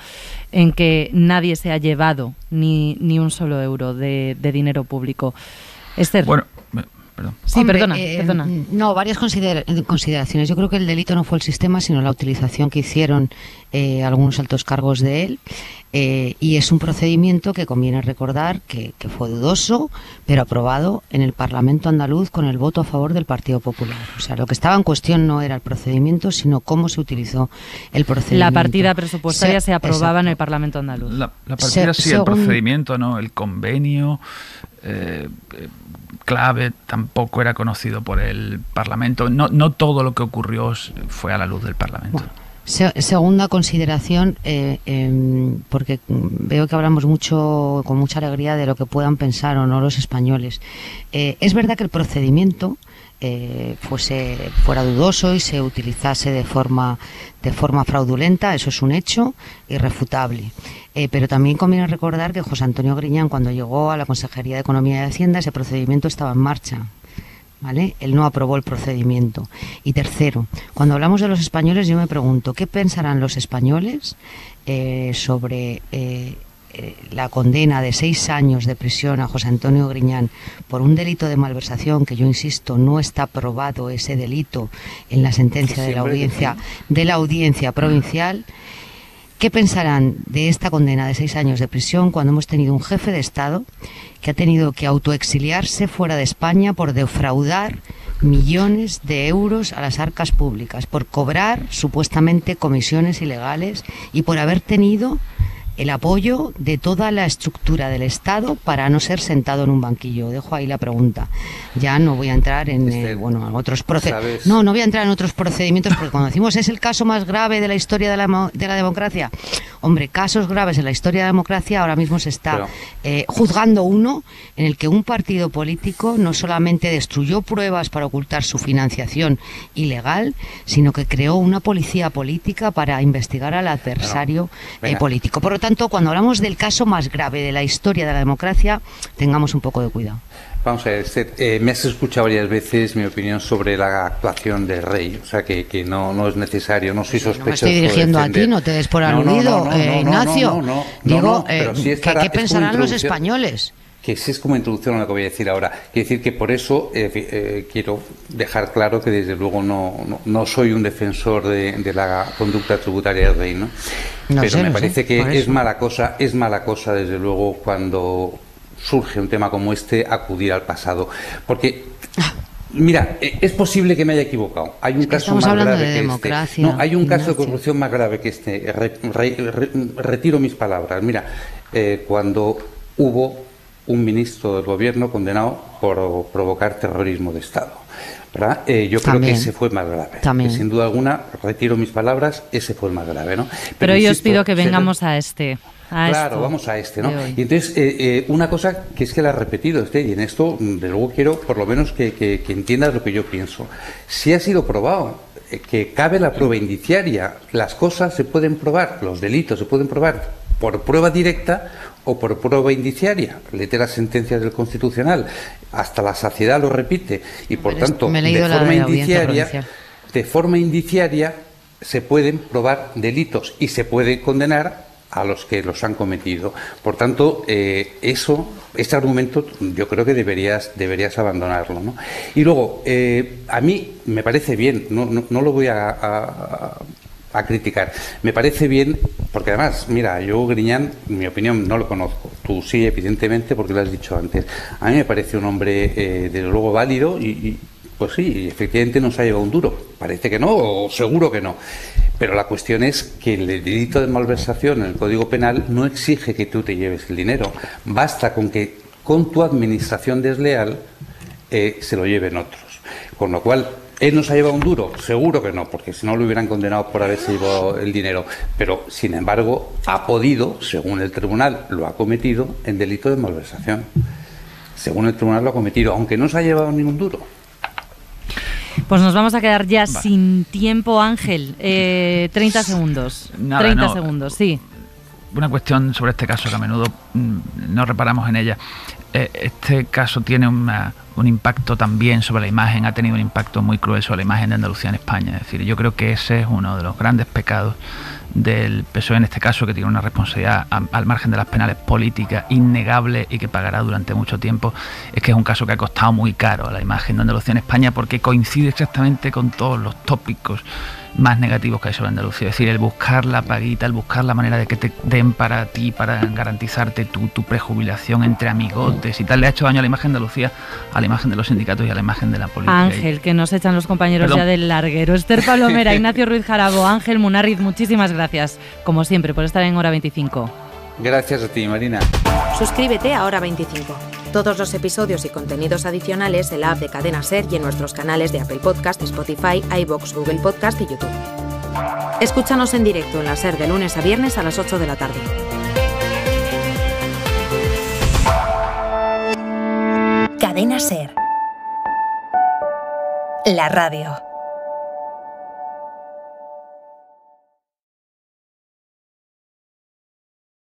en que nadie se ha llevado ni un solo euro de dinero público. Esther. Bueno, perdón. Sí, Hombre, perdona. No, varias consideraciones. Yo creo que el delito no fue el sistema, sino la utilización que hicieron algunos altos cargos de él. Y es un procedimiento que conviene recordar que fue dudoso, pero aprobado en el Parlamento andaluz con el voto a favor del Partido Popular. O sea, lo que estaba en cuestión no era el procedimiento, sino cómo se utilizó el procedimiento. La partida presupuestaria se aprobaba en el Parlamento andaluz. La partida sí, el procedimiento, ¿no? El convenio clave tampoco era conocido por el Parlamento. No todo lo que ocurrió fue a la luz del Parlamento. Bueno. Segunda consideración, porque veo que hablamos mucho, con mucha alegría, de lo que puedan pensar o no los españoles. Es verdad que el procedimiento fuera dudoso y se utilizase de forma fraudulenta, eso es un hecho irrefutable. Pero también conviene recordar que José Antonio Griñán, cuando llegó a la Consejería de Economía y Hacienda, ese procedimiento estaba en marcha. ¿Vale? Él no aprobó el procedimiento. Y tercero, cuando hablamos de los españoles, yo me pregunto, ¿qué pensarán los españoles sobre la condena de 6 años de prisión a José Antonio Griñán por un delito de malversación, que yo insisto, no está aprobado ese delito en la sentencia de la audiencia provincial? ¿Qué pensarán de esta condena de 6 años de prisión cuando hemos tenido un jefe de Estado que ha tenido que autoexiliarse fuera de España por defraudar millones de euros a las arcas públicas, por cobrar supuestamente comisiones ilegales y por haber tenido el apoyo de toda la estructura del Estado para no ser sentado en un banquillo? Dejo ahí la pregunta. Ya no voy a entrar en otros procedimientos. No voy a entrar en otros procedimientos, porque cuando decimos es el caso más grave de la historia de la democracia, hombre, casos graves en la historia de la democracia ahora mismo se está juzgando uno en el que un partido político no solamente destruyó pruebas para ocultar su financiación ilegal, sino que creó una policía política para investigar al adversario político. Por lo tanto, cuando hablamos del caso más grave de la historia de la democracia, tengamos un poco de cuidado. Vamos a ver, Esther, me has escuchado varias veces mi opinión sobre la actuación del rey, o sea que no es necesario, no soy sospechoso. No me estoy dirigiendo a ti, no te des por aludido, Ignacio. Digo, ¿qué pensarán los españoles? Que sí, es como introducción a lo que voy a decir ahora. Quiero decir que por eso quiero dejar claro que desde luego no soy un defensor de la conducta tributaria del rey, ¿no? Pero me parece que es mala cosa desde luego cuando surge un tema como este acudir al pasado, porque Mira, es posible que me haya equivocado. Hay un caso más grave que democracia, este. No, hay un caso de corrupción más grave que este. Retiro mis palabras. Mira, cuando hubo un ministro del gobierno condenado por provocar terrorismo de Estado, ¿verdad? Yo creo que ese fue más grave. Sin duda alguna, retiro mis palabras, ese fue el más grave, ¿no? Pero yo os pido que vengamos a este. Claro, vamos a este, ¿no? Y entonces, una cosa que es que la ha repetido usted, y en esto, de luego, quiero por lo menos que entiendas lo que yo pienso. Si ha sido probado que cabe la prueba indiciaria, las cosas se pueden probar, los delitos se pueden probar por prueba directa o por prueba indiciaria. Léete las sentencias del Constitucional, hasta la saciedad lo repite, y por tanto, de forma indiciaria se pueden probar delitos y se puede condenar a los que los han cometido. Por tanto, este argumento yo creo que deberías abandonarlo, ¿no? Y luego, a mí me parece bien, no lo voy a criticar, me parece bien, porque además, mira, yo Griñán, en mi opinión, no lo conozco, tú sí, evidentemente, porque lo has dicho antes. A mí me parece un hombre, desde luego, válido y pues sí, efectivamente nos ha llevado un duro. Parece que no, o seguro que no. Pero la cuestión es que el delito de malversación en el Código Penal no exige que tú te lleves el dinero. Basta con que con tu administración desleal se lo lleven otros. Con lo cual, ¿él nos ha llevado un duro? Seguro que no, porque si no lo hubieran condenado por haberse llevado el dinero. Pero, sin embargo, ha podido, según el tribunal, lo ha cometido en delito de malversación. Según el tribunal lo ha cometido, aunque no se ha llevado ningún duro. Pues nos vamos a quedar ya sin tiempo, Ángel. 30 segundos. 30 segundos, sí. Una cuestión sobre este caso que a menudo no reparamos en ella. Este caso tiene un impacto también sobre la imagen, ha tenido un impacto muy cruel sobre la imagen de Andalucía en España. Es decir, yo creo que ese es uno de los grandes pecados del PSOE en este caso, que tiene una responsabilidad al margen de las penales políticas innegable y que pagará durante mucho tiempo. Es que es un caso que ha costado muy caro a la imagen de Andalucía en España, porque coincide exactamente con todos los tópicos más negativos que hay sobre Andalucía. Es decir, el buscar la paguita, el buscar la manera de que te den para ti, para garantizarte tu prejubilación entre amigotes y tal, le ha hecho daño a la imagen de Andalucía, a la imagen de los sindicatos y a la imagen de la política. Ángel, que nos echan los compañeros ya del larguero. Esther Palomera, Ignacio Ruiz Jarabo, Ángel Munarriz, muchísimas gracias, como siempre, por estar en Hora 25. Gracias a ti, Marina. Suscríbete a Hora 25. Todos los episodios y contenidos adicionales en la app de Cadena SER y en nuestros canales de Apple Podcast, Spotify, iVoox, Google Podcast y YouTube. Escúchanos en directo en la SER de lunes a viernes a las 8 de la tarde. Cadena SER. La radio.